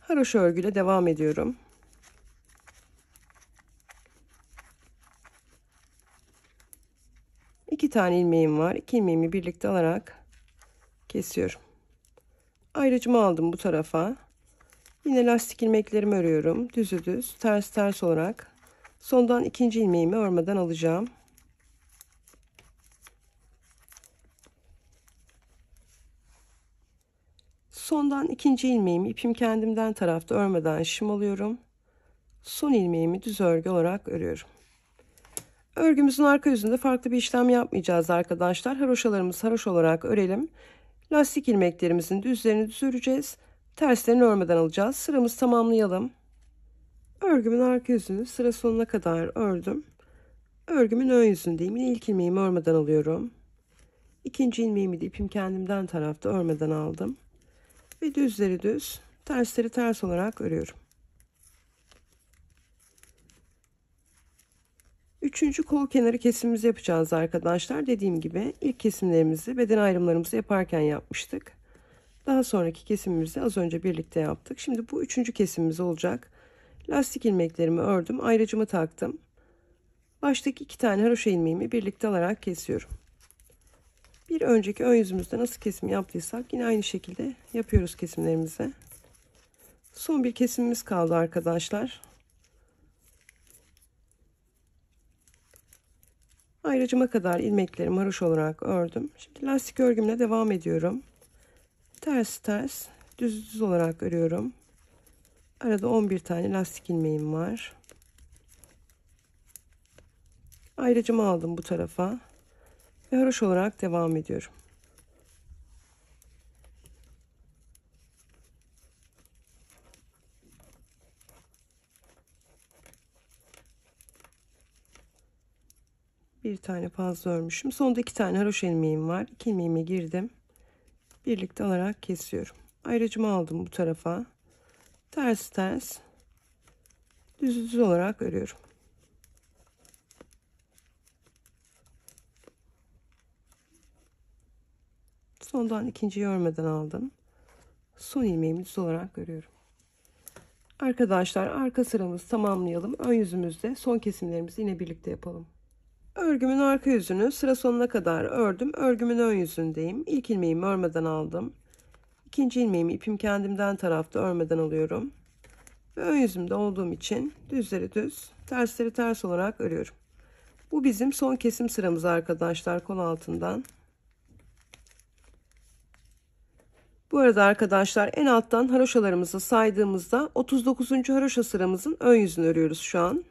haroşa örgüyle devam ediyorum. İki tane ilmeğim var. 2 ilmeğimi birlikte alarak kesiyorum. Ayracımı aldım bu tarafa. Yine lastik ilmeklerimi örüyorum. Düzü düz, ters ters olarak. Sondan ikinci ilmeğimi örmeden alacağım. Sondan ikinci ilmeğimi ipim kendimden tarafta örmeden şim alıyorum. Son ilmeğimi düz örgü olarak örüyorum. Örgümüzün arka yüzünde farklı bir işlem yapmayacağız arkadaşlar. Haroşalarımızı haroşa olarak örelim. Lastik ilmeklerimizin düzlerini düz öreceğiz. Terslerini örmeden alacağız. Sıramızı tamamlayalım. Örgümün arka yüzünü sıra sonuna kadar ördüm. Örgümün ön yüzündeyim. Yine ilk ilmeğimi örmeden alıyorum. İkinci ilmeğimi de ipim kendimden tarafta örmeden aldım. Ve düzleri düz, tersleri ters olarak örüyorum. Üçüncü kol kenarı kesimimizi yapacağız arkadaşlar. Dediğim gibi ilk kesimlerimizi beden ayrımlarımızı yaparken yapmıştık. Daha sonraki kesimimizi az önce birlikte yaptık. Şimdi bu üçüncü kesimimiz olacak. Lastik ilmeklerimi ördüm. Ayracımı taktım. Baştaki 2 tane haroşa ilmeğimi birlikte alarak kesiyorum. Bir önceki ön yüzümüzde nasıl kesim yaptıysak yine aynı şekilde yapıyoruz kesimlerimizi. Son bir kesimimiz kaldı arkadaşlar. Ayracıma kadar ilmeklerimi haroşa olarak ördüm. Şimdi lastik örgümle devam ediyorum. Ters ters düz düz olarak örüyorum. Arada 11 tane lastik ilmeğim var. Ayracımı aldım bu tarafa ve haroşa olarak devam ediyorum. Bir tane fazla örmüşüm. Sonda 2 tane haroşa ilmeğim var. 2 ilmeğime girdim. Birlikte alarak kesiyorum. Ayracımı aldım bu tarafa. Ters ters düz olarak örüyorum. Sondan ikinciyi örmeden aldım. Son ilmeğimi düz olarak örüyorum. Arkadaşlar arka sıramızı tamamlayalım. Ön yüzümüzde son kesimlerimizi yine birlikte yapalım. Örgümün arka yüzünü sıra sonuna kadar ördüm. Örgümün ön yüzündeyim. İlk ilmeğimi örmeden aldım. İkinci ilmeğimi ipim kendimden tarafta örmeden alıyorum. Ve ön yüzümde olduğum için düzleri düz, tersleri ters olarak örüyorum. Bu bizim son kesim sıramız arkadaşlar, kol altından. Bu arada arkadaşlar en alttan haroşalarımızı saydığımızda 39. haroşa sıramızın ön yüzünü örüyoruz şu an.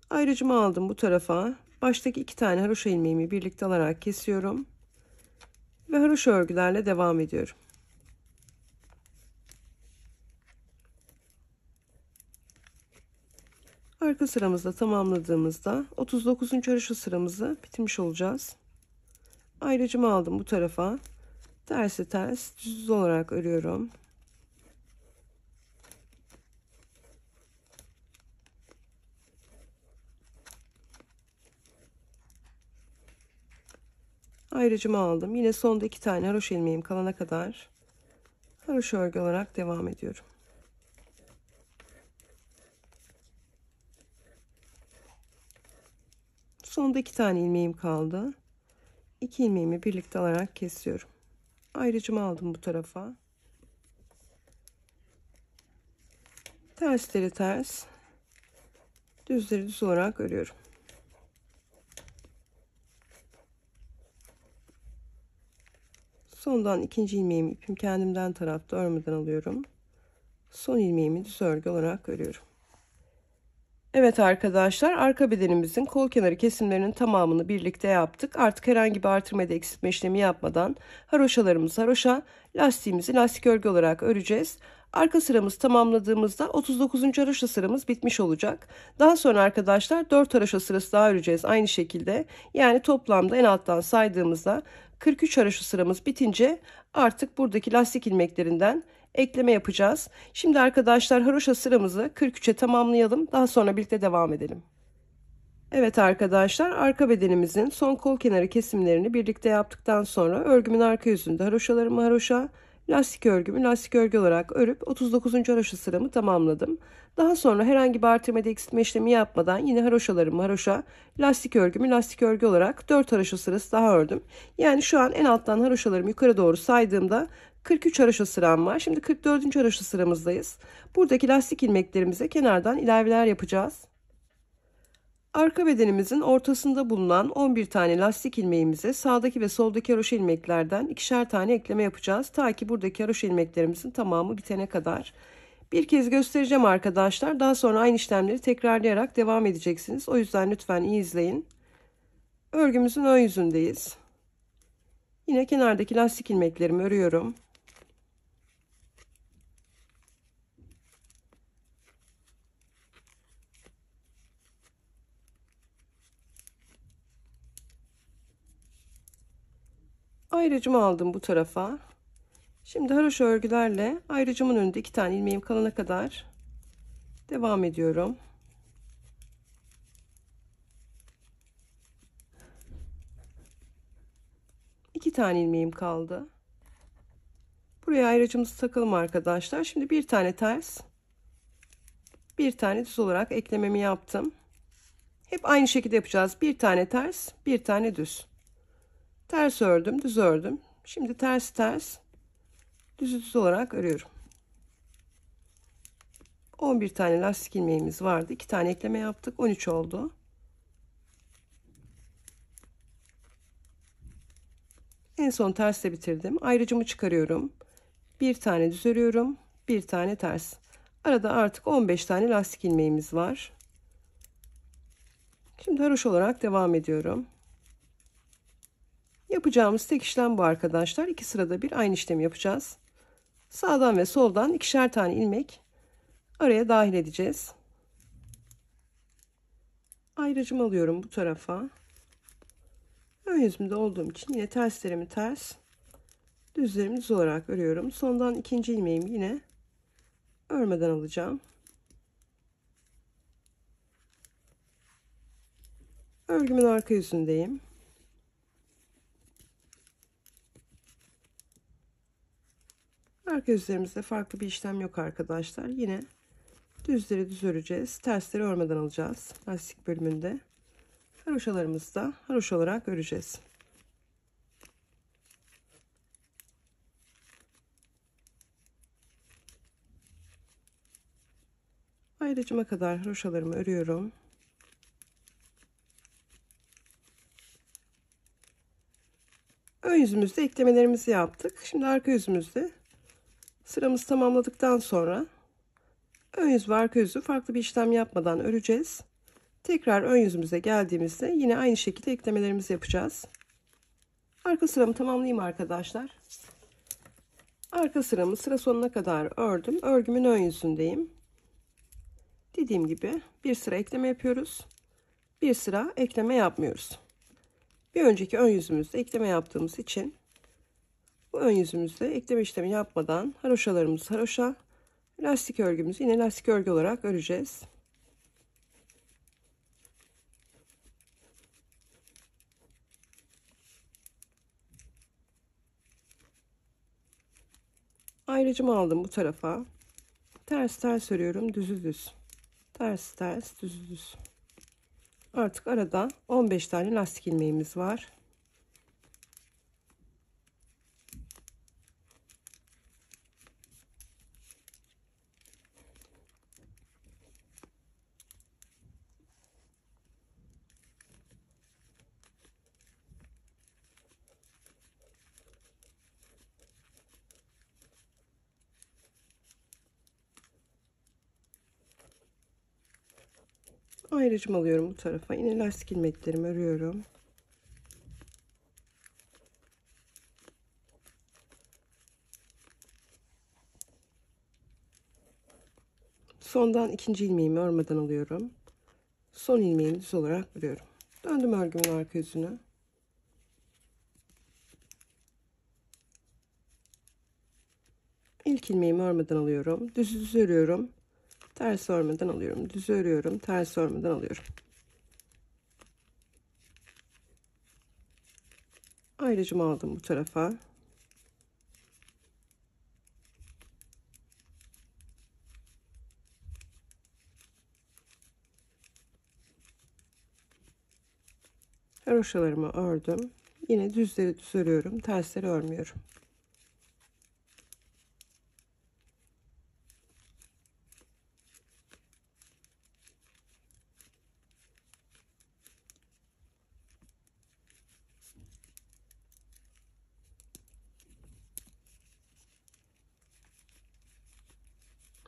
Ayracımı aldım bu tarafa. Baştaki 2 tane haroşa ilmeğimi birlikte alarak kesiyorum. Ve haroşa örgülerle devam ediyorum. Arka sıramızda tamamladığımızda 39. haroşa sıramızı bitirmiş olacağız. Ayracımı aldım bu tarafa. Tersi ters düz olarak örüyorum. Ayracımı aldım. Yine sonda 2 tane haroşa ilmeğim kalana kadar haroşa örgü olarak devam ediyorum. Sonda 2 tane ilmeğim kaldı. 2 ilmeğimi birlikte alarak kesiyorum. Ayracımı aldım bu tarafa. Tersleri ters, düzleri düz olarak örüyorum. Sondan ikinci ilmeğimi ipim kendimden tarafta örmeden alıyorum. Son ilmeğimi düz örgü olarak örüyorum. Evet arkadaşlar, arka bedenimizin kol kenarı kesimlerinin tamamını birlikte yaptık. Artık herhangi bir artırma ya da eksiltme işlemi yapmadan haroşalarımızı haroşa, lastiğimizi lastik örgü olarak öreceğiz. Arka sıramızı tamamladığımızda 39. haroşa sıramız bitmiş olacak. Daha sonra arkadaşlar 4 haroşa sırası daha öreceğiz aynı şekilde. Yani toplamda en alttan saydığımızda 43 haroşa sıramız bitince artık buradaki lastik ilmeklerinden ekleme yapacağız. Şimdi arkadaşlar haroşa sıramızı 43'e tamamlayalım. Daha sonra birlikte devam edelim. Evet arkadaşlar, arka bedenimizin son kol kenarı kesimlerini birlikte yaptıktan sonra örgümün arka yüzünde haroşalarımı haroşa, lastik örgümü lastik örgü olarak örüp 39. haroşa sıramı tamamladım. Daha sonra herhangi bir artırma ya da eksiltme işlemi yapmadan yine haroşalarımı haroşa, lastik örgümü lastik örgü olarak 4 haroşa sırası daha ördüm. Yani şu an en alttan haroşalarımı yukarı doğru saydığımda 43 haroşa sıram var. Şimdi 44. haroşa sıramızdayız. Buradaki lastik ilmeklerimize kenardan ilaveler yapacağız. Arka bedenimizin ortasında bulunan 11 tane lastik ilmeğimize sağdaki ve soldaki haroşa ilmeklerden ikişer tane ekleme yapacağız. Ta ki buradaki haroşa ilmeklerimizin tamamı bitene kadar. Bir kez göstereceğim arkadaşlar. Daha sonra aynı işlemleri tekrarlayarak devam edeceksiniz. O yüzden lütfen iyi izleyin. Örgümüzün ön yüzündeyiz. Yine kenardaki lastik ilmeklerimi örüyorum. Ayracımı aldım bu tarafa. Şimdi haroşa örgülerle ayracımın önünde 2 tane ilmeğim kalana kadar devam ediyorum. İki tane ilmeğim kaldı. Buraya ayracımızı takalım arkadaşlar. Şimdi bir tane ters, bir tane düz olarak eklememi yaptım. Hep aynı şekilde yapacağız. Bir tane ters, bir tane düz. Ters ördüm, düz ördüm. Şimdi ters ters, düz olarak örüyorum. 11 tane lastik ilmeğimiz vardı. 2 tane ekleme yaptık. 13 oldu. En son tersle bitirdim. Ayracımı çıkarıyorum. Bir tane düz örüyorum. Bir tane ters. Arada artık 15 tane lastik ilmeğimiz var. Şimdi haroş olarak devam ediyorum. Yapacağımız tek işlem bu arkadaşlar. 2 sırada bir aynı işlemi yapacağız. Sağdan ve soldan ikişer tane ilmek araya dahil edeceğiz. Ayracımı alıyorum bu tarafa. Ön yüzümde olduğum için yine terslerimi ters, düzlerimi düz olarak örüyorum. Sondan ikinci ilmeğimi yine örmeden alacağım. Örgümün arka yüzündeyim. Arka yüzlerimizde farklı bir işlem yok arkadaşlar. Yine düzleri düz öreceğiz. Tersleri örmeden alacağız. Lastik bölümünde. Haroşalarımızı da haroş olarak öreceğiz. Ayracıma kadar haroşalarımı örüyorum. Ön yüzümüzde eklemelerimizi yaptık. Şimdi arka yüzümüzde sıramızı tamamladıktan sonra ön yüz ve arka yüzü farklı bir işlem yapmadan öreceğiz. Tekrar ön yüzümüze geldiğimizde yine aynı şekilde eklemelerimizi yapacağız. Arka sıramı tamamlayayım arkadaşlar. Arka sıramı sıra sonuna kadar ördüm. Örgümün ön yüzündeyim. Dediğim gibi bir sıra ekleme yapıyoruz. Bir sıra ekleme yapmıyoruz. Bir önceki ön yüzümüzde ekleme yaptığımız için bu ön yüzümüzde ekleme işlemi yapmadan haroşalarımızı haroşa, lastik örgümüzü yine lastik örgü olarak öreceğiz. Ayrıcımı aldım bu tarafa. Ters ters örüyorum, düz düz. Ters ters, düz düz. Artık arada 15 tane lastik ilmeğimiz var. Ayrıcımı alıyorum bu tarafa. Yine lastik ilmeklerimi örüyorum. Sondan ikinci ilmeğimi örmeden alıyorum. Son ilmeğimi düz olarak örüyorum. Döndüm örgümün arka yüzüne. İlk ilmeğimi örmeden alıyorum. Düz örüyorum. Ters örmeden alıyorum. Düz örüyorum. Ters örmeden alıyorum. Ayrıcımı aldım bu tarafa. Haroşalarımı ördüm. Yine düzleri düz örüyorum. Tersleri örmüyorum.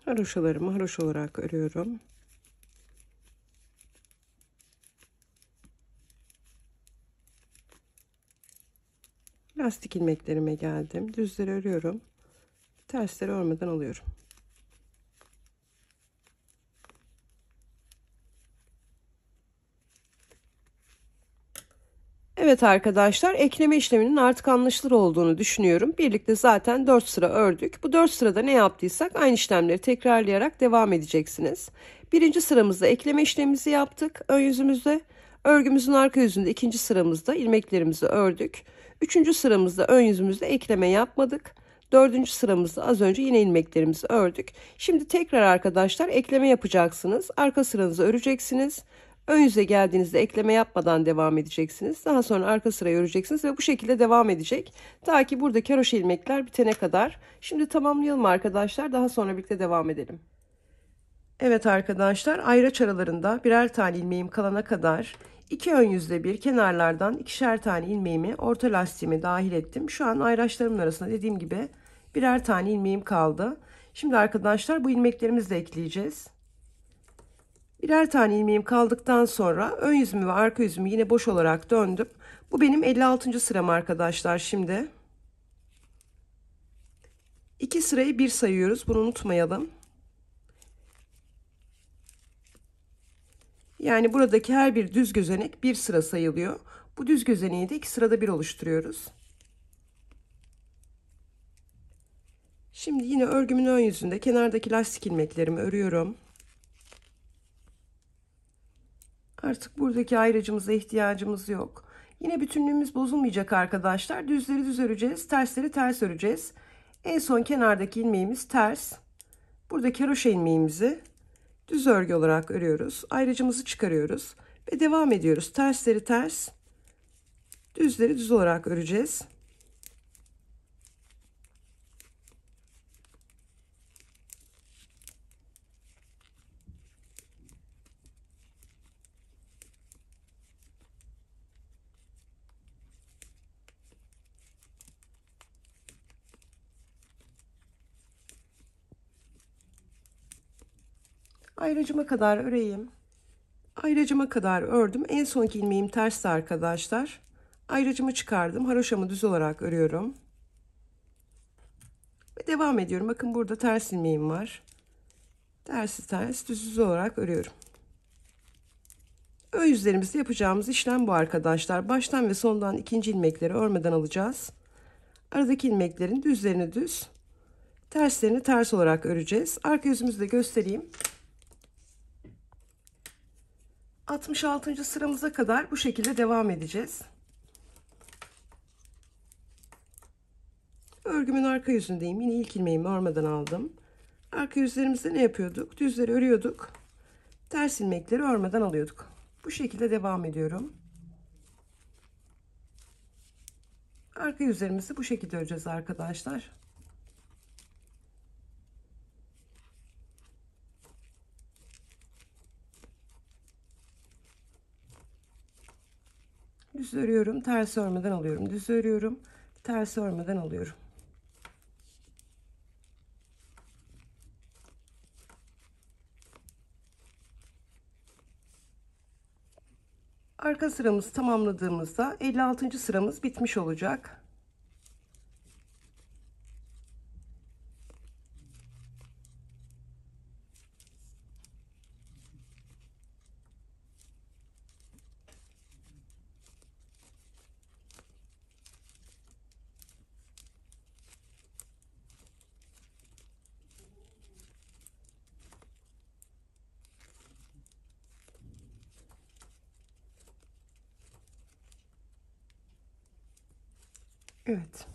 Haroşalarımı haroş olarak örüyorum. Lastik ilmeklerime geldim. Düzleri örüyorum. Tersleri örmeden alıyorum. Evet arkadaşlar, ekleme işleminin artık anlaşılır olduğunu düşünüyorum. Birlikte zaten 4 sıra ördük. Bu 4 sırada ne yaptıysak aynı işlemleri tekrarlayarak devam edeceksiniz. Birinci sıramızda ekleme işlemimizi yaptık. Ön yüzümüzde, örgümüzün arka yüzünde ikinci sıramızda ilmeklerimizi ördük. Üçüncü sıramızda ön yüzümüzde ekleme yapmadık. Dördüncü sıramızda az önce yine ilmeklerimizi ördük. Şimdi tekrar arkadaşlar ekleme yapacaksınız. Arka sıranızı öreceksiniz. Ön yüze geldiğinizde ekleme yapmadan devam edeceksiniz. Daha sonra arka sırayı öreceksiniz ve bu şekilde devam edecek. Ta ki buradaki haroşa ilmekler bitene kadar. Şimdi tamamlayalım arkadaşlar. Daha sonra birlikte devam edelim. Evet arkadaşlar, ayraç aralarında birer tane ilmeğim kalana kadar iki ön yüzde bir kenarlardan ikişer tane ilmeğimi orta lastiğime dahil ettim. Şu an ayraçlarımın arasında dediğim gibi birer tane ilmeğim kaldı. Şimdi arkadaşlar bu ilmeklerimizi de ekleyeceğiz. Birer tane ilmeğim kaldıktan sonra ön yüzümü ve arka yüzümü yine boş olarak döndüm. Bu benim 56. sıram arkadaşlar şimdi. 2 sırayı bir sayıyoruz. Bunu unutmayalım. Yani buradaki her bir düz gözenek bir sıra sayılıyor. Bu düz gözeneği de 2 sırada bir oluşturuyoruz. Şimdi yine örgümün ön yüzünde kenardaki lastik ilmeklerimi örüyorum. Artık buradaki ayracımıza ihtiyacımız yok. Yine bütünlüğümüz bozulmayacak arkadaşlar. Düzleri düz öreceğiz, tersleri ters öreceğiz. En son kenardaki ilmeğimiz ters. Buradaki haroşa ilmeğimizi düz örgü olarak örüyoruz. Ayracımızı çıkarıyoruz ve devam ediyoruz. Tersleri ters, düzleri düz olarak öreceğiz. Ayracıma kadar öreyim. Ayracıma kadar ördüm. En sonki ilmeğim tersti arkadaşlar. Ayracımı çıkardım. Haroşamı düz olarak örüyorum. Ve devam ediyorum. Bakın burada ters ilmeğim var. Tersi ters, düz olarak örüyorum. Ön yüzlerimizde yapacağımız işlem bu arkadaşlar. Baştan ve sondan ikinci ilmekleri örmeden alacağız. Aradaki ilmeklerin düzlerini düz, terslerini ters olarak öreceğiz. Arka yüzümüzü de göstereyim. 66. sıramıza kadar bu şekilde devam edeceğiz. Örgümün arka yüzündeyim. Yine ilk ilmeğimi örmeden aldım. Arka yüzlerimizde ne yapıyorduk? Düzleri örüyorduk. Ters ilmekleri örmeden alıyorduk. Bu şekilde devam ediyorum. Arka yüzlerimizi bu şekilde öreceğiz arkadaşlar. Düz örüyorum, ters örmeden alıyorum. Düz örüyorum, ters örmeden alıyorum. Arka sıramızı tamamladığımızda 56. sıramız bitmiş olacak. Evet.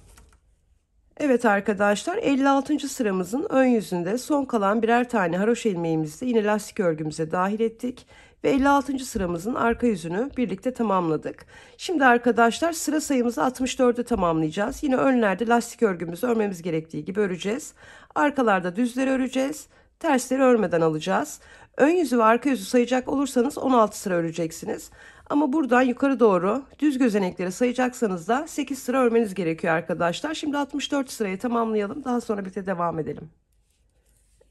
Evet arkadaşlar, 56. sıramızın ön yüzünde son kalan birer tane haroşa ilmeğimizi de yine lastik örgümüze dahil ettik ve 56. sıramızın arka yüzünü birlikte tamamladık. Şimdi arkadaşlar sıra sayımızı 64'e tamamlayacağız. Yine önlerde lastik örgümüzü örmemiz gerektiği gibi öreceğiz. Arkalarda düzleri öreceğiz. Tersleri örmeden alacağız. Ön yüzü ve arka yüzü sayacak olursanız 16 sıra öreceksiniz. Ama buradan yukarı doğru düz gözenekleri sayacaksanız da 8 sıra örmeniz gerekiyor arkadaşlar. Şimdi 64 sırayı tamamlayalım. Daha sonra birlikte devam edelim.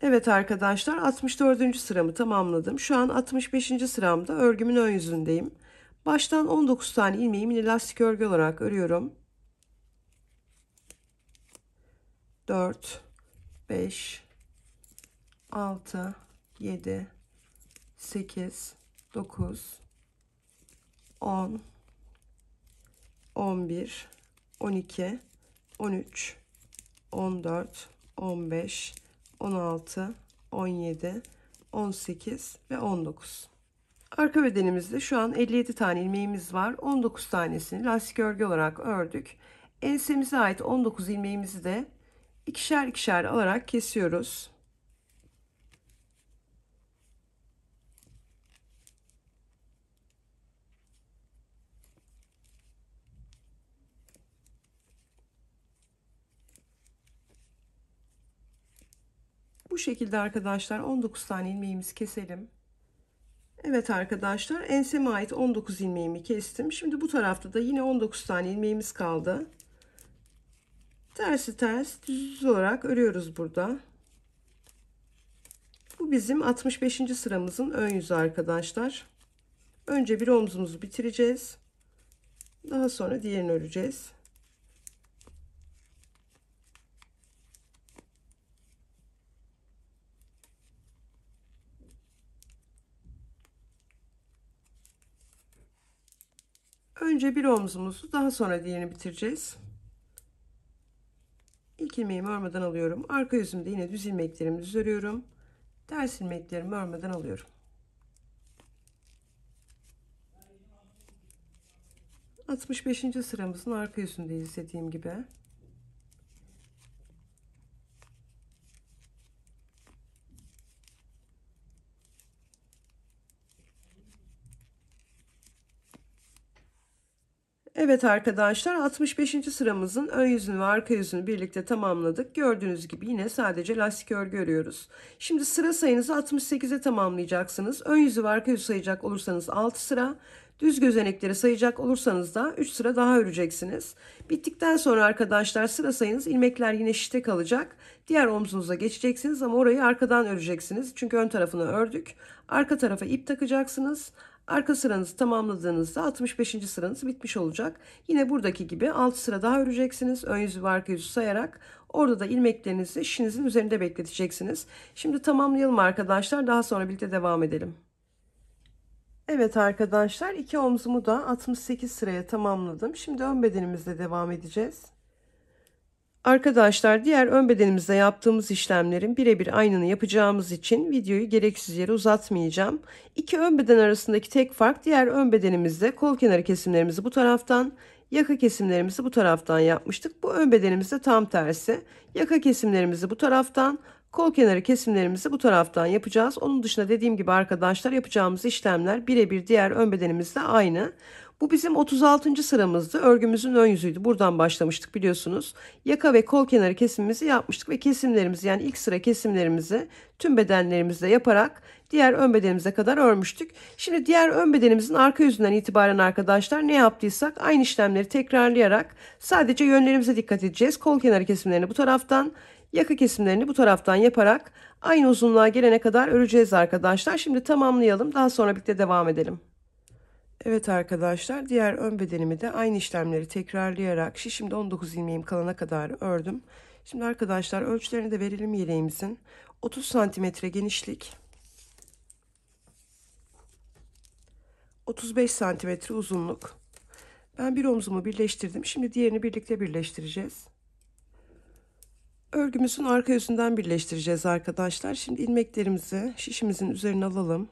Evet arkadaşlar, 64. sıramı tamamladım. Şu an 65. sıramda örgümün ön yüzündeyim. Baştan 19 tane ilmeğimi yine lastik örgü olarak örüyorum. 4, 5, 6, 7, 8, 9, 10, 11, 12, 13, 14, 15, 16, 17, 18 ve 19. Arka bedenimizde şu an 57 tane ilmeğimiz var. 19 tanesini lastik örgü olarak ördük. Ensemize ait 19 ilmeğimizi de ikişer ikişer alarak kesiyoruz. Bu şekilde arkadaşlar 19 tane ilmeğimizi keselim. Evet arkadaşlar, enseme ait 19 ilmeğimi kestim. Şimdi bu tarafta da yine 19 tane ilmeğimiz kaldı. Tersi ters düz olarak örüyoruz burada. Bu bizim 65. sıramızın ön yüzü arkadaşlar. Önce bir omzumuzu bitireceğiz. Daha sonra diğerini öreceğiz. Önce bir omzumuzu, daha sonra diğerini bitireceğiz. İlk ilmeğimi örmeden alıyorum. Arka yüzümde yine düz ilmeklerimi düz örüyorum. Ters ilmeklerimi örmeden alıyorum. ...65. sıramızın arka yüzündeyiz dediğim gibi. Evet arkadaşlar, 65. sıramızın ön yüzünü ve arka yüzünü birlikte tamamladık. Gördüğünüz gibi yine sadece lastik örgü örüyoruz. Şimdi sıra sayınızı 68'e tamamlayacaksınız. Ön yüzü ve arka yüzü sayacak olursanız 6 sıra, düz gözenekleri sayacak olursanız da 3 sıra daha öreceksiniz. Bittikten sonra arkadaşlar sıra sayınız, ilmekler yine şişte kalacak. Diğer omzunuza geçeceksiniz ama orayı arkadan öreceksiniz. Çünkü ön tarafını ördük. Arka tarafa ip takacaksınız. Arka sıranızı tamamladığınızda 65. sıranız bitmiş olacak. Yine buradaki gibi 6 sıra daha öreceksiniz. Ön yüzü ve arka yüzü sayarak. Orada da ilmeklerinizi şişinizin üzerinde bekleteceksiniz. Şimdi tamamlayalım arkadaşlar. Daha sonra birlikte devam edelim. Evet arkadaşlar, iki omzumu da 68 sıraya tamamladım. Şimdi ön bedenimizle devam edeceğiz. Arkadaşlar, diğer ön bedenimizde yaptığımız işlemlerin birebir aynını yapacağımız için videoyu gereksiz yere uzatmayacağım. İki ön beden arasındaki tek fark, diğer ön bedenimizde kol kenarı kesimlerimizi bu taraftan, yaka kesimlerimizi bu taraftan yapmıştık. Bu ön bedenimizde tam tersi. Yaka kesimlerimizi bu taraftan, kol kenarı kesimlerimizi bu taraftan yapacağız. Onun dışında dediğim gibi arkadaşlar, yapacağımız işlemler birebir diğer ön bedenimizde aynı. Bu bizim 36. sıramızdı. Örgümüzün ön yüzüydü. Buradan başlamıştık biliyorsunuz. Yaka ve kol kenarı kesimimizi yapmıştık ve kesimlerimizi, yani ilk sıra kesimlerimizi tüm bedenlerimizde yaparak diğer ön bedenimize kadar örmüştük. Şimdi diğer ön bedenimizin arka yüzünden itibaren arkadaşlar ne yaptıysak aynı işlemleri tekrarlayarak sadece yönlerimize dikkat edeceğiz. Kol kenarı kesimlerini bu taraftan, yaka kesimlerini bu taraftan yaparak aynı uzunluğa gelene kadar öreceğiz arkadaşlar. Şimdi tamamlayalım. Daha sonra birlikte devam edelim. Evet arkadaşlar, diğer ön bedenimi de aynı işlemleri tekrarlayarak şişimde 19 ilmeğim kalana kadar ördüm. Şimdi arkadaşlar, ölçülerini de verelim yeleğimizin. 30 santimetre genişlik, 35 santimetre uzunluk. Ben bir omzumu birleştirdim. Şimdi diğerini birlikte birleştireceğiz. Örgümüzün arka yüzünden birleştireceğiz arkadaşlar. Şimdi ilmeklerimizi şişimizin üzerine alalım.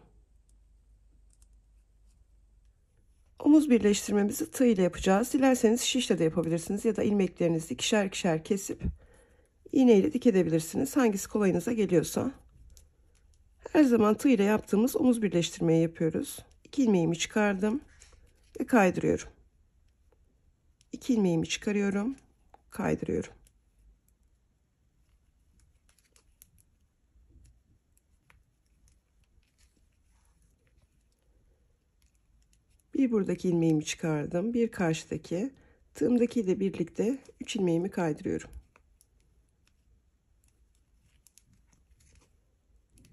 Omuz birleştirmemizi tığ ile yapacağız. Dilerseniz şişle de yapabilirsiniz ya da ilmeklerinizi ikişer ikişer kesip iğne ile dikebilirsiniz. Hangisi kolayınıza geliyorsa. Her zaman tığ ile yaptığımız omuz birleştirmeyi yapıyoruz. 2 ilmeğimi çıkardım ve kaydırıyorum. 2 ilmeğimi çıkarıyorum, kaydırıyorum. Bir buradaki ilmeğimi çıkardım, bir karşıdaki tığımdaki ile birlikte 3 ilmeğimi kaydırıyorum.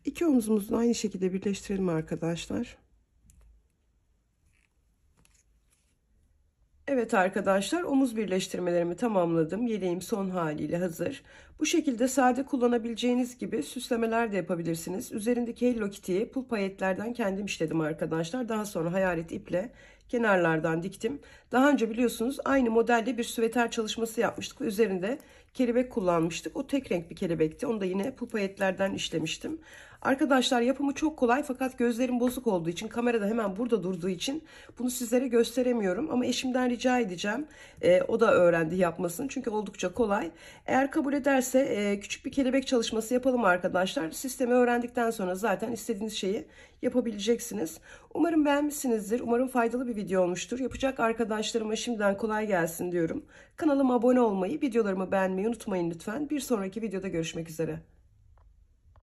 2 omuzumuzu da aynı şekilde birleştirelim arkadaşlar. Evet arkadaşlar, omuz birleştirmelerimi tamamladım. Yeleğim son haliyle hazır. Bu şekilde sade kullanabileceğiniz gibi süslemeler de yapabilirsiniz. Üzerindeki Hello Kitty'yi pul payetlerden kendim işledim arkadaşlar. Daha sonra hayalet iple kenarlardan diktim. Daha önce biliyorsunuz aynı modelde bir süveter çalışması yapmıştık. Üzerinde kelebek kullanmıştık. O tek renk bir kelebekti. Onu da yine pul payetlerden işlemiştim. Arkadaşlar, yapımı çok kolay fakat gözlerim bozuk olduğu için, kamerada hemen burada durduğu için bunu sizlere gösteremiyorum. Ama eşimden rica edeceğim. O da öğrendi yapmasını, çünkü oldukça kolay. Eğer kabul ederse küçük bir kelebek çalışması yapalım arkadaşlar. Sistemi öğrendikten sonra zaten istediğiniz şeyi yapabileceksiniz. Umarım beğenmişsinizdir. Umarım faydalı bir video olmuştur. Yapacak arkadaşlarıma şimdiden kolay gelsin diyorum. Kanalıma abone olmayı, videolarımı beğenmeyi unutmayın lütfen. Bir sonraki videoda görüşmek üzere.